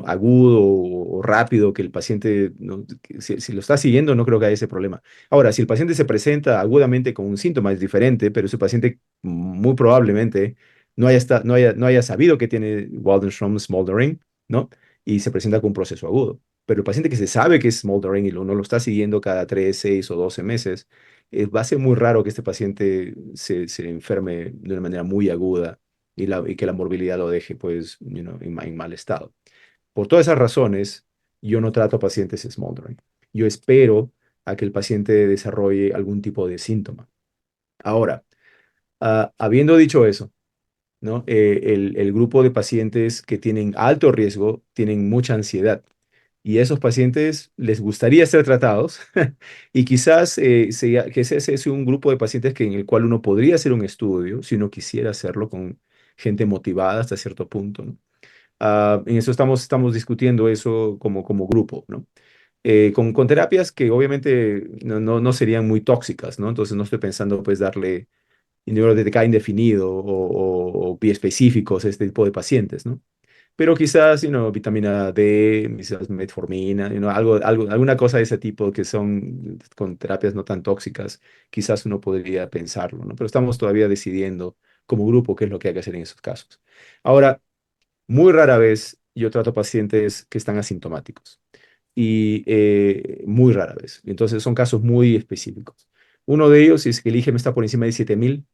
agudo o rápido, que el paciente, ¿no? Si lo está siguiendo, no creo que haya ese problema. Ahora, si el paciente se presenta agudamente con un síntoma, es diferente, pero ese paciente muy probablemente no haya sabido que tiene Waldenström smoldering, ¿no? Y se presenta con un proceso agudo. Pero el paciente que se sabe que es smoldering y uno lo está siguiendo cada 3, 6 o 12 meses, va a ser muy raro que este paciente se enferme de una manera muy aguda y que la morbilidad lo deje pues, en mal estado. Por todas esas razones, yo no trato a pacientes smoldering. Yo espero a que el paciente desarrolle algún tipo de síntoma. Ahora, habiendo dicho eso, ¿no? El grupo de pacientes que tienen alto riesgo tienen mucha ansiedad y a esos pacientes les gustaría ser tratados y quizás que ese es un grupo de pacientes en el cual uno podría hacer un estudio si uno quisiera hacerlo con gente motivada hasta cierto punto, ¿no? En eso estamos discutiendo eso como grupo, ¿no? Con terapias que obviamente no serían muy tóxicas, ¿no? Entonces no estoy pensando pues darle inhibidores de TK indefinido o biespecíficos a este tipo de pacientes, ¿no? Pero quizás, vitamina D, quizás metformina, alguna cosa de ese tipo que son con terapias no tan tóxicas, quizás uno podría pensarlo, ¿no? Pero estamos todavía decidiendo como grupo qué es lo que hay que hacer en esos casos. Ahora, muy rara vez yo trato pacientes que están asintomáticos y muy rara vez. Entonces son casos muy específicos. Uno de ellos es que el IgM está por encima de 7000,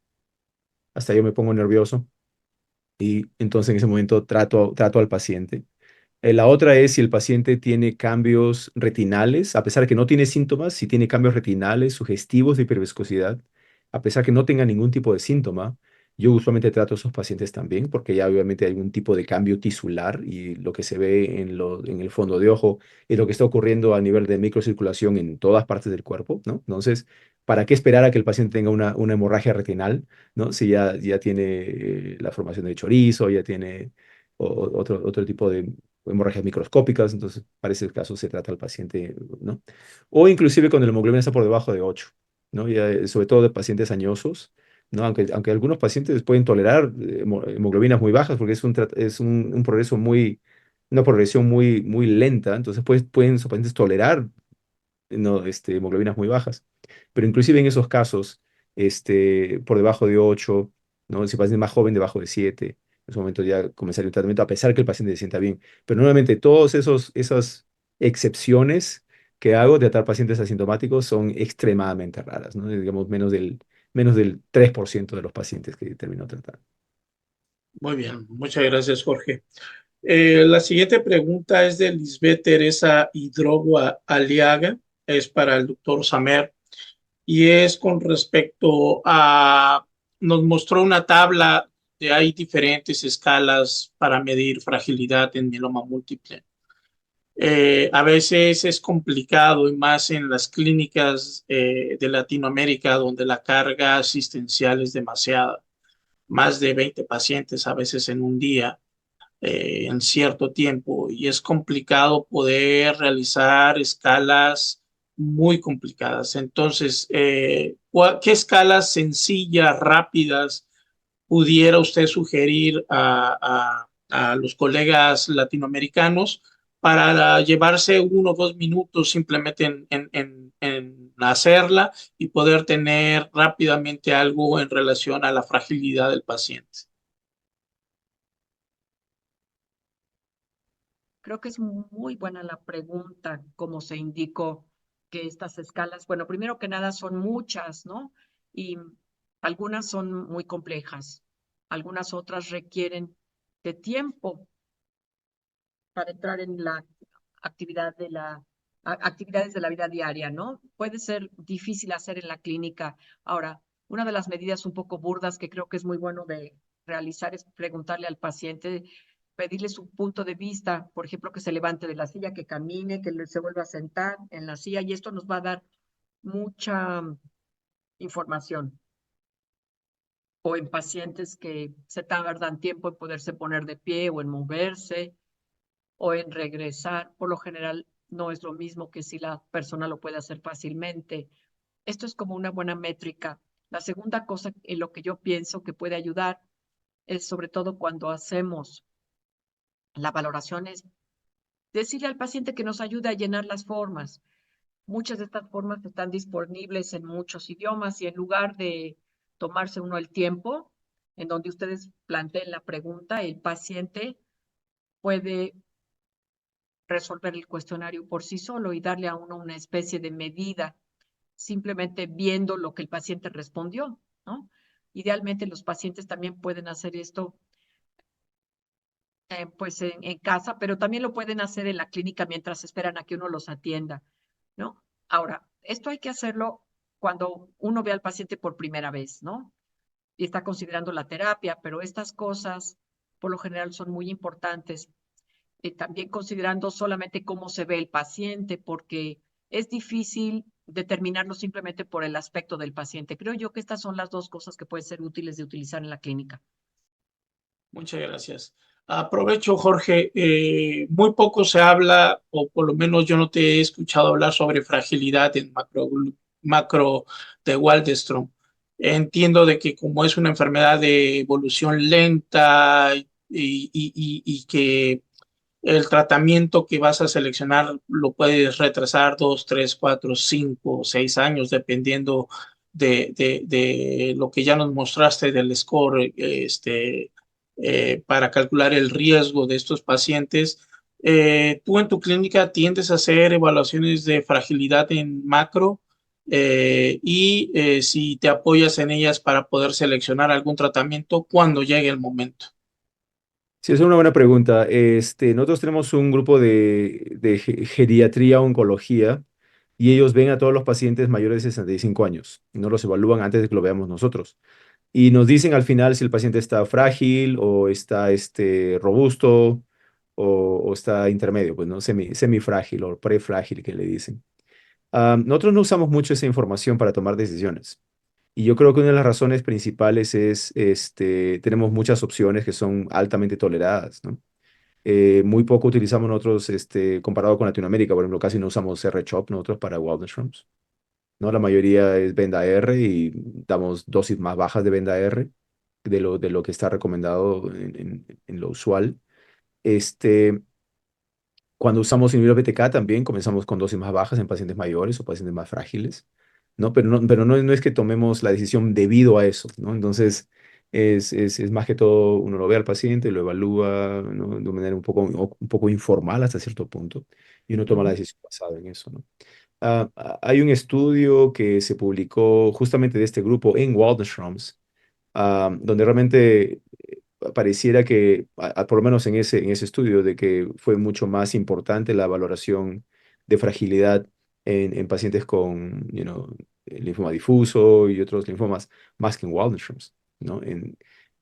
hasta yo me pongo nervioso y entonces en ese momento trato al paciente. La otra es si el paciente tiene cambios retinales, a pesar de que no tiene síntomas, si tiene cambios retinales sugestivos de hiperviscosidad, a pesar que no tenga ningún tipo de síntoma, yo usualmente trato a esos pacientes también, porque ya obviamente hay algún tipo de cambio tisular y lo que se ve en el fondo de ojo es lo que está ocurriendo a nivel de microcirculación en todas partes del cuerpo, ¿no? Entonces, ¿para qué esperar a que el paciente tenga una hemorragia retinal, ¿no? Si ya tiene la formación de chorizo, ya tiene otro tipo de hemorragias microscópicas, entonces para ese caso se trata al paciente, ¿no? O inclusive cuando la hemoglobina está por debajo de 8, ¿no? Ya, sobre todo de pacientes añosos, ¿no? Aunque algunos pacientes pueden tolerar hemoglobinas muy bajas porque es un progreso una progresión muy lenta, entonces pueden esos pacientes tolerar, ¿no? Hemoglobinas muy bajas. Pero inclusive en esos casos, por debajo de 8, ¿no? Si el paciente es más joven, debajo de 7, en ese momento ya comenzaría el tratamiento, a pesar que el paciente se sienta bien. Pero nuevamente, todas esas excepciones que hago de tratar pacientes asintomáticos son extremadamente raras, ¿no? Digamos, menos del 3% de los pacientes que termino tratando. Muy bien, muchas gracias, Jorge. La siguiente pregunta es de Lisbeth Teresa Hidrogo Aliaga, es para el doctor Samer, y es con respecto a, nos mostró una tabla de hay diferentes escalas para medir fragilidad en mieloma múltiple. A veces es complicado y más en las clínicas de Latinoamérica donde la carga asistencial es demasiada, más de 20 pacientes a veces en un día, en cierto tiempo, y es complicado poder realizar escalas muy complicadas. Entonces, ¿qué escalas sencillas, rápidas pudiera usted sugerir a los colegas latinoamericanos para llevarse 1 o 2 minutos simplemente en hacerla y poder tener rápidamente algo en relación a la fragilidad del paciente? Creo que es muy buena la pregunta, como se indicó que estas escalas, bueno, primero que nada son muchas, ¿no? Y algunas son muy complejas, algunas otras requieren de tiempo para entrar en la actividad de actividades de la vida diaria, ¿no? Puede ser difícil hacer en la clínica. Ahora, una de las medidas un poco burdas que creo que es muy bueno de realizar es preguntarle al paciente, pedirle su punto de vista, por ejemplo, que se levante de la silla, que camine, que se vuelva a sentar en la silla, y esto nos va a dar mucha información. O en pacientes que se tardan tiempo en poderse poner de pie o en moverse o en regresar, por lo general no es lo mismo que si la persona lo puede hacer fácilmente. Esto es como una buena métrica. La segunda cosa en lo que yo pienso que puede ayudar es sobre todo cuando hacemos la valoración es decirle al paciente que nos ayude a llenar las formas. Muchas de estas formas están disponibles en muchos idiomas y en lugar de tomarse uno el tiempo en donde ustedes planteen la pregunta, el paciente puede resolver el cuestionario por sí solo y darle a uno una especie de medida, simplemente viendo lo que el paciente respondió, ¿no? Idealmente los pacientes también pueden hacer esto pues en casa, pero también lo pueden hacer en la clínica mientras esperan a que uno los atienda, ¿no? Ahora, esto hay que hacerlo cuando uno ve al paciente por primera vez, ¿no? Y está considerando la terapia, pero estas cosas por lo general son muy importantes también considerando solamente cómo se ve el paciente, porque es difícil determinarlo simplemente por el aspecto del paciente. Creo yo que estas son las dos cosas que pueden ser útiles de utilizar en la clínica. Muchas gracias. Aprovecho, Jorge, muy poco se habla, o por lo menos yo no te he escuchado hablar sobre fragilidad en macro de Waldenström. Entiendo de que como es una enfermedad de evolución lenta y que el tratamiento que vas a seleccionar lo puedes retrasar 2, 3, 4, 5, 6 años, dependiendo de lo que ya nos mostraste del score, para calcular el riesgo de estos pacientes. ¿Tú en tu clínica tiendes a hacer evaluaciones de fragilidad en macro? Si te apoyas en ellas para poder seleccionar algún tratamiento cuando llegue el momento. Sí, es una buena pregunta. Nosotros tenemos un grupo de geriatría oncología y ellos ven a todos los pacientes mayores de 65 años y no los evalúan antes de que lo veamos nosotros. Y nos dicen al final si el paciente está frágil o está robusto o está intermedio, pues no, semifrágil o prefrágil que le dicen. Nosotros no usamos mucho esa información para tomar decisiones. Y yo creo que una de las razones principales es, tenemos muchas opciones que son altamente toleradas, ¿no? Muy poco utilizamos nosotros, comparado con Latinoamérica, por ejemplo, casi no usamos R-CHOP nosotros para Waldenström's, ¿no? La mayoría es Venda R y damos dosis más bajas de Venda R de lo que está recomendado en lo usual. Este, Cuando usamos inhibidor BTK también comenzamos con dosis más bajas en pacientes mayores o pacientes más frágiles, ¿no? Pero no es que tomemos la decisión debido a eso, ¿no? Entonces, es más que todo, uno lo ve al paciente, lo evalúa, ¿no? De manera un poco informal hasta cierto punto, y uno toma la decisión basada en eso, ¿no? Hay un estudio que se publicó justamente de este grupo en Waldenström's, donde realmente pareciera que, por lo menos en ese estudio, de que fue mucho más importante la valoración de fragilidad en pacientes con, linfoma difuso y otros linfomas, más que en Waldenström's, ¿no?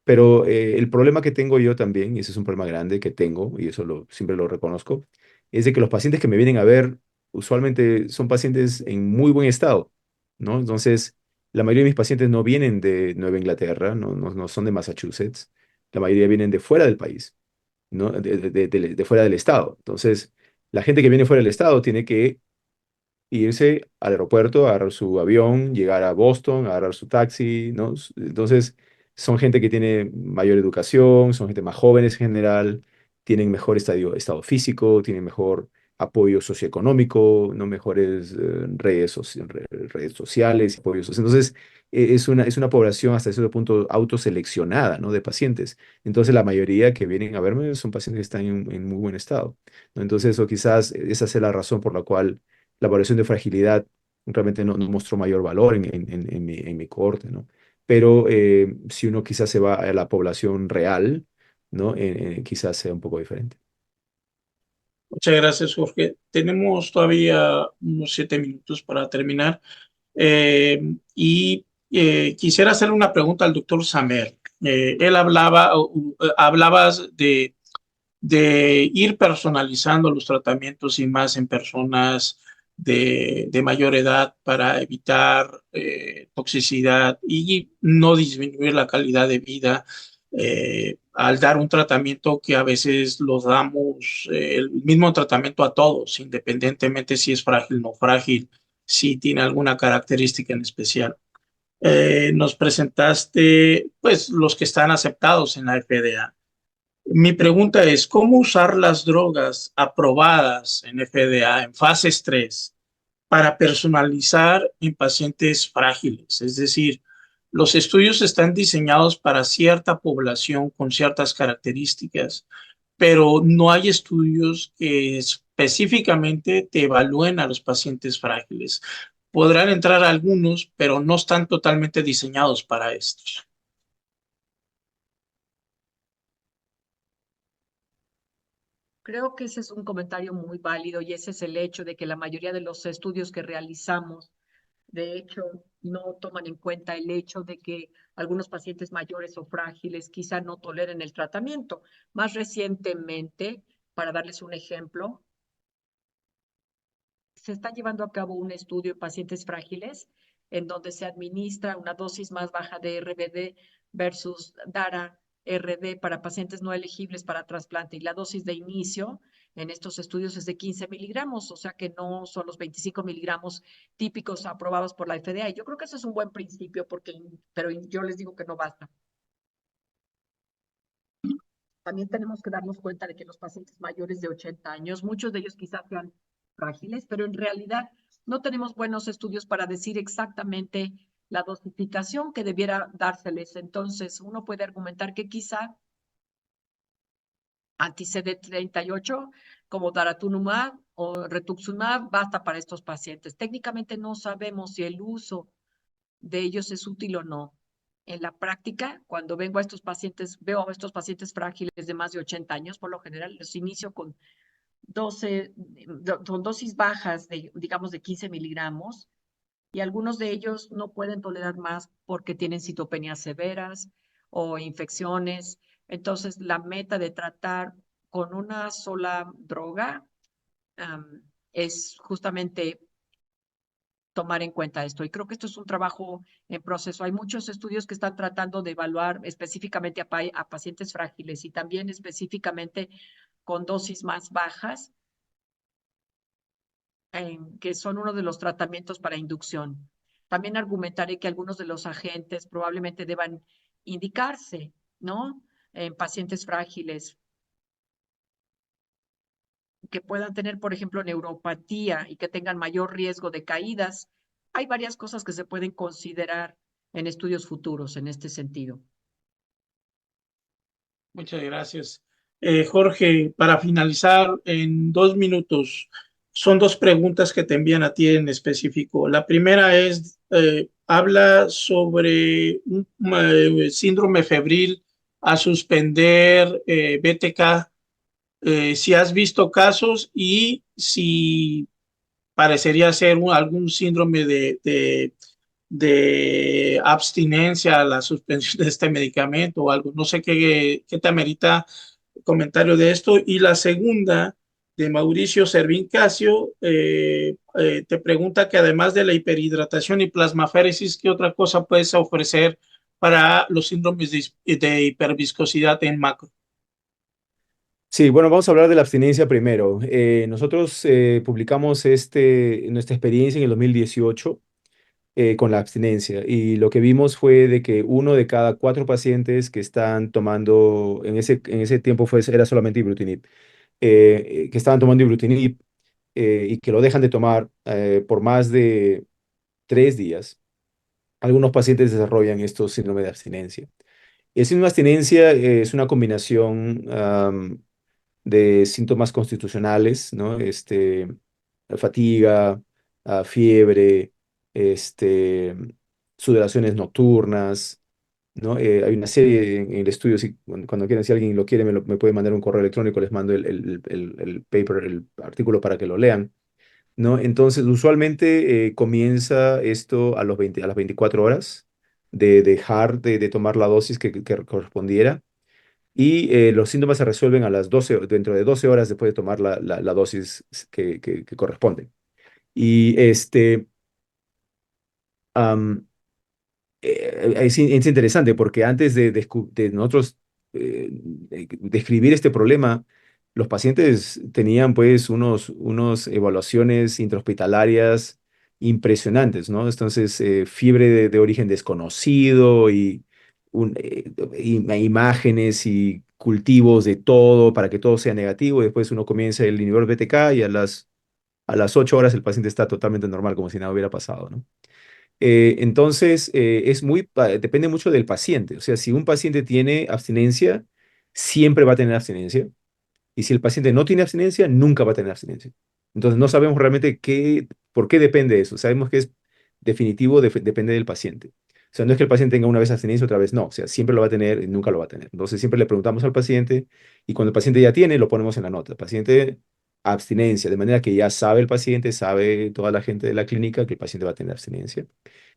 Pero el problema que tengo yo también, y ese es un problema grande que tengo, y eso siempre lo reconozco, es de que los pacientes que me vienen a ver usualmente son pacientes en muy buen estado, ¿no? Entonces, la mayoría de mis pacientes no vienen de Nueva Inglaterra, no son de Massachusetts, la mayoría vienen de fuera del país, ¿no? De fuera del estado. Entonces, la gente que viene fuera del estado tiene que irse al aeropuerto, agarrar su avión, llegar a Boston, agarrar su taxi, ¿no? Entonces, son gente que tiene mayor educación, son gente más jóvenes en general, tienen mejor estado físico, tienen mejor apoyo socioeconómico, no mejores redes sociales, apoyos Entonces, es una población hasta cierto punto autoseleccionada, ¿no? De pacientes. Entonces, la mayoría que vienen a verme son pacientes que están en muy buen estado, ¿no? Entonces, eso quizás esa es la razón por la cual la evaluación de fragilidad realmente no mostró mayor valor en mi cohorte, ¿no? Pero si uno quizás se va a la población real, ¿no? Quizás sea un poco diferente. Muchas gracias, Jorge. Tenemos todavía unos 7 minutos para terminar. Y quisiera hacerle una pregunta al doctor Samer. Él hablabas de ir personalizando los tratamientos y más en personas de mayor edad para evitar toxicidad y no disminuir la calidad de vida al dar un tratamiento que a veces los damos el mismo tratamiento a todos, independientemente si es frágil o no frágil, si tiene alguna característica en especial. Nos presentaste pues los que están aceptados en la FDA. Mi pregunta es, ¿cómo usar las drogas aprobadas en FDA en fases 3 para personalizar en pacientes frágiles? Es decir, los estudios están diseñados para cierta población con ciertas características, pero no hay estudios que específicamente te evalúen a los pacientes frágiles. Podrán entrar algunos, pero no están totalmente diseñados para estos. Creo que ese es un comentario muy válido y ese es el hecho de que la mayoría de los estudios que realizamos, de hecho, no toman en cuenta el hecho de que algunos pacientes mayores o frágiles quizá no toleren el tratamiento. Más recientemente, para darles un ejemplo, se está llevando a cabo un estudio en pacientes frágiles en donde se administra una dosis más baja de RBD versus DARA-RD para pacientes no elegibles para trasplante y la dosis de inicio en estos estudios es de 15 miligramos, o sea que no son los 25 miligramos típicos aprobados por la FDA. Y yo creo que eso es un buen principio, pero yo les digo que no basta. También tenemos que darnos cuenta de que los pacientes mayores de 80 años, muchos de ellos quizás sean frágiles, pero en realidad no tenemos buenos estudios para decir exactamente la dosificación que debiera dárseles. Entonces, uno puede argumentar que quizá anti-CD38 como daratumumab o rituximab basta para estos pacientes. Técnicamente no sabemos si el uso de ellos es útil o no. En la práctica, cuando veo a estos pacientes frágiles de más de 80 años, por lo general los inicio con dosis bajas digamos, de 15 miligramos, y algunos de ellos no pueden tolerar más porque tienen citopenias severas o infecciones. Entonces, la meta de tratar con una sola droga es justamente tomar en cuenta esto. Y creo que esto es un trabajo en proceso. Hay muchos estudios que están tratando de evaluar específicamente a pacientes frágiles y también específicamente con dosis más bajas, que son uno de los tratamientos para inducción. También argumentaré que algunos de los agentes probablemente deban indicarse, ¿no? En pacientes frágiles que puedan tener, por ejemplo, neuropatía y que tengan mayor riesgo de caídas. Hay varias cosas que se pueden considerar en estudios futuros en este sentido. Muchas gracias. Jorge, para finalizar, en 2 minutos, son dos preguntas que te envían a ti en específico. La primera es, habla sobre un síndrome febril a suspender BTK, si has visto casos y si parecería ser algún síndrome de abstinencia a la suspensión de este medicamento o algo. No sé qué te amerita comentario de esto. Y la segunda de Mauricio Servincasio. Te pregunta que además de la hiperhidratación y plasmaféresis, ¿qué otra cosa puedes ofrecer para los síndromes de hiperviscosidad en macro? Sí, bueno, vamos a hablar de la abstinencia primero. Nosotros publicamos nuestra experiencia en el 2018 con la abstinencia y lo que vimos fue de que uno de cada cuatro pacientes que están tomando, en ese tiempo era solamente ibrutinib, que estaban tomando ibrutinib y que lo dejan de tomar por más de 3 días, algunos pacientes desarrollan estos síndrome de abstinencia. El síndrome de abstinencia es una combinación de síntomas constitucionales, ¿no? Fatiga, fiebre, este, sudoraciones nocturnas, ¿no? Hay una serie en el estudio, cuando quieran, si alguien lo quiere, me puede mandar un correo electrónico, les mando el paper, el artículo para que lo lean, ¿no? Entonces, usualmente comienza esto a las 24 horas de dejar de tomar la dosis que correspondiera y los síntomas se resuelven dentro de 12 horas después de tomar la dosis que corresponde. Y am, es interesante porque antes de nosotros describir este problema, los pacientes tenían pues unos evaluaciones intrahospitalarias impresionantes, ¿no? Entonces, fiebre de origen desconocido y imágenes y cultivos de todo para que todo sea negativo. Y después uno comienza el inhibidor BTK y a las 8 horas el paciente está totalmente normal, como si nada hubiera pasado, ¿no? Entonces, depende mucho del paciente. O sea, si un paciente tiene abstinencia, siempre va a tener abstinencia. Y si el paciente no tiene abstinencia, nunca va a tener abstinencia. Entonces, no sabemos realmente por qué depende eso. Sabemos que es definitivo, depende del paciente. O sea, no es que el paciente tenga una vez abstinencia, otra vez no. O sea, siempre lo va a tener y nunca lo va a tener. Entonces, siempre le preguntamos al paciente y cuando el paciente ya tiene, lo ponemos en la nota. El paciente abstinencia, de manera que ya sabe el paciente, sabe toda la gente de la clínica que el paciente va a tener abstinencia.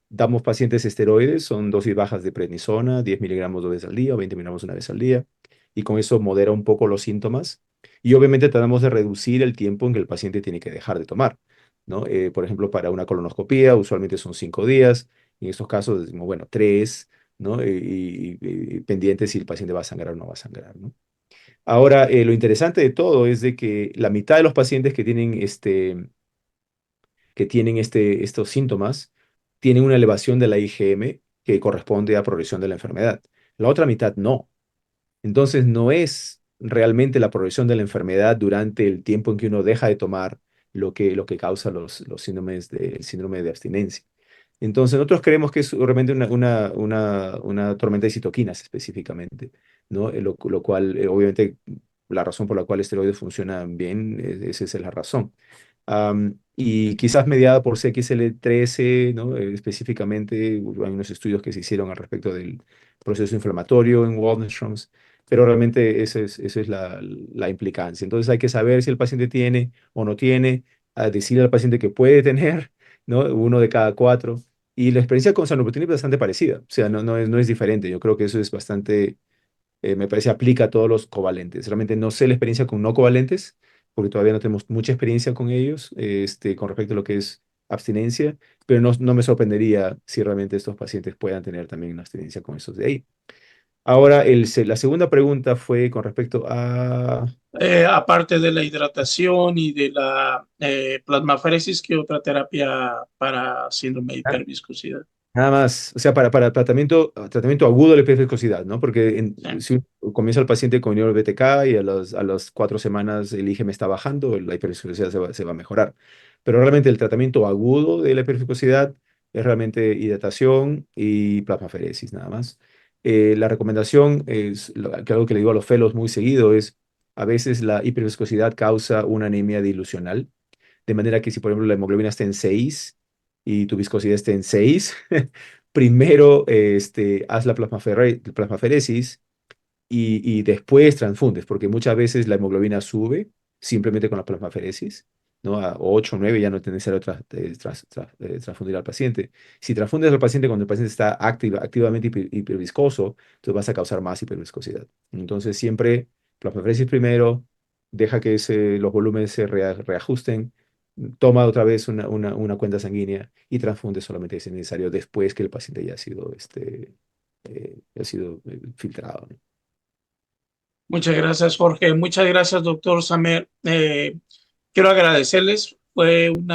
Damos pacientes esteroides, son dosis bajas de prednisona, 10 miligramos 2 veces al día o 20 miligramos una vez al día, y con eso modera un poco los síntomas. Y obviamente tratamos de reducir el tiempo en que el paciente tiene que dejar de tomar, ¿no? Por ejemplo, para una colonoscopía, usualmente son 5 días, en estos casos decimos, bueno, 3, ¿no? Y pendientes si el paciente va a sangrar o no va a sangrar, ¿no? Ahora, lo interesante de todo es de que la mitad de los pacientes que tienen estos síntomas tienen una elevación de la IgM que corresponde a progresión de la enfermedad. La otra mitad no. Entonces no es realmente la progresión de la enfermedad durante el tiempo en que uno deja de tomar lo que causa los el síndrome de abstinencia. Entonces nosotros creemos que es realmente una tormenta de citoquinas específicamente, ¿no? Lo cual, obviamente, la razón por la cual esteroides funcionan bien, esa es la razón. Y quizás mediada por CXL13, ¿no? Específicamente, hay unos estudios que se hicieron al respecto del proceso inflamatorio en Waldenström's, pero realmente esa es la implicancia. Entonces hay que saber si el paciente tiene o no tiene, a decirle al paciente que puede tener, ¿no? Uno de cada cuatro. Y la experiencia con sanopritinib es bastante parecida, o sea, no es diferente. Yo creo que eso es bastante me parece aplica a todos los covalentes. Realmente no sé la experiencia con no covalentes, porque todavía no tenemos mucha experiencia con ellos, con respecto a lo que es abstinencia, pero no me sorprendería si realmente estos pacientes puedan tener también una abstinencia con esos de ahí. Ahora, la segunda pregunta fue con respecto a... Aparte de la hidratación y de la plasmaféresis, ¿qué otra terapia para síndrome de hiperviscosidad? Nada más, o sea, para tratamiento agudo de la hiperviscosidad, ¿no? Porque Sí. si comienza el paciente con inhibidor BTK y a las 4 semanas el IgM está bajando, la hiperviscosidad se va a mejorar. Pero realmente el tratamiento agudo de la hiperviscosidad es realmente hidratación y plasmaféresis, nada más. La recomendación es, que algo que le digo a los fellows muy seguido es, a veces la hiperviscosidad causa una anemia dilucional, de manera que si, por ejemplo, la hemoglobina está en 6 y tu viscosidad está en 6, primero haz la plasmaféresis y después transfundes, porque muchas veces la hemoglobina sube simplemente con la plasmaféresis, ¿no? A 8 o 9 ya no es necesario transfundir al paciente. Si transfundes al paciente cuando el paciente está activamente hiperviscoso, entonces vas a causar más hiperviscosidad. Entonces siempre plasmaféresis primero, deja que los volúmenes se reajusten, toma otra vez una cuenta sanguínea y transfunde solamente si es necesario después que el paciente ya ha sido filtrado, ¿no? Muchas gracias, Jorge. Muchas gracias, doctor Samer. Quiero agradecerles. Fue un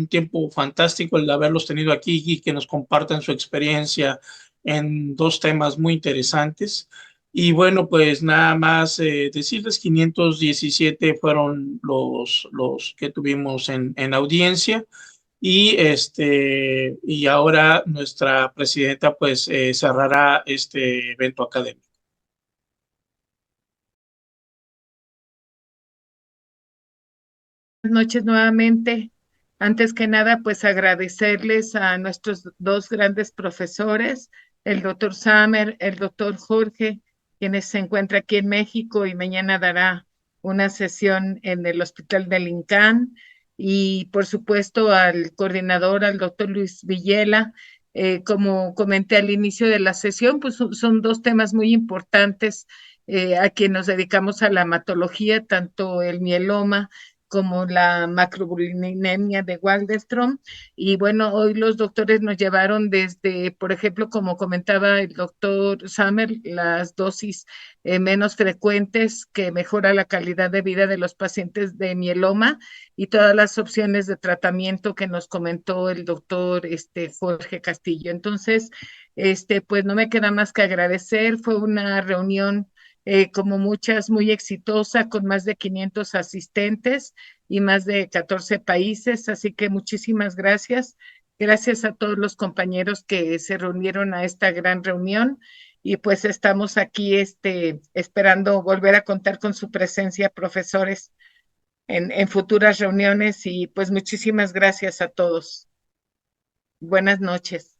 tiempo fantástico el haberlos tenido aquí y que nos compartan su experiencia en dos temas muy interesantes. Y bueno, pues nada más decirles, 517 fueron los que tuvimos en audiencia. Y ahora nuestra presidenta pues cerrará este evento académico. Buenas noches nuevamente. Antes que nada, pues agradecerles a nuestros dos grandes profesores, el doctor Samer, el doctor Jorge, quienes se encuentra aquí en México y mañana dará una sesión en el Hospital del INCAN, y por supuesto al coordinador, al doctor Luis Villela. Como comenté al inicio de la sesión, pues son dos temas muy importantes a quien nos dedicamos a la hematología, tanto el mieloma como la macroglobulinemia de Waldenström. Y bueno, hoy los doctores nos llevaron desde, por ejemplo, como comentaba el doctor Samer, las dosis menos frecuentes que mejora la calidad de vida de los pacientes de mieloma, y todas las opciones de tratamiento que nos comentó el doctor Jorge Castillo. Entonces, pues no me queda más que agradecer. Fue una reunión como muchas, muy exitosa, con más de 500 asistentes y más de 14 países. Así que muchísimas gracias. Gracias a todos los compañeros que se reunieron a esta gran reunión, y pues estamos aquí esperando volver a contar con su presencia, profesores, en futuras reuniones, y pues muchísimas gracias a todos. Buenas noches.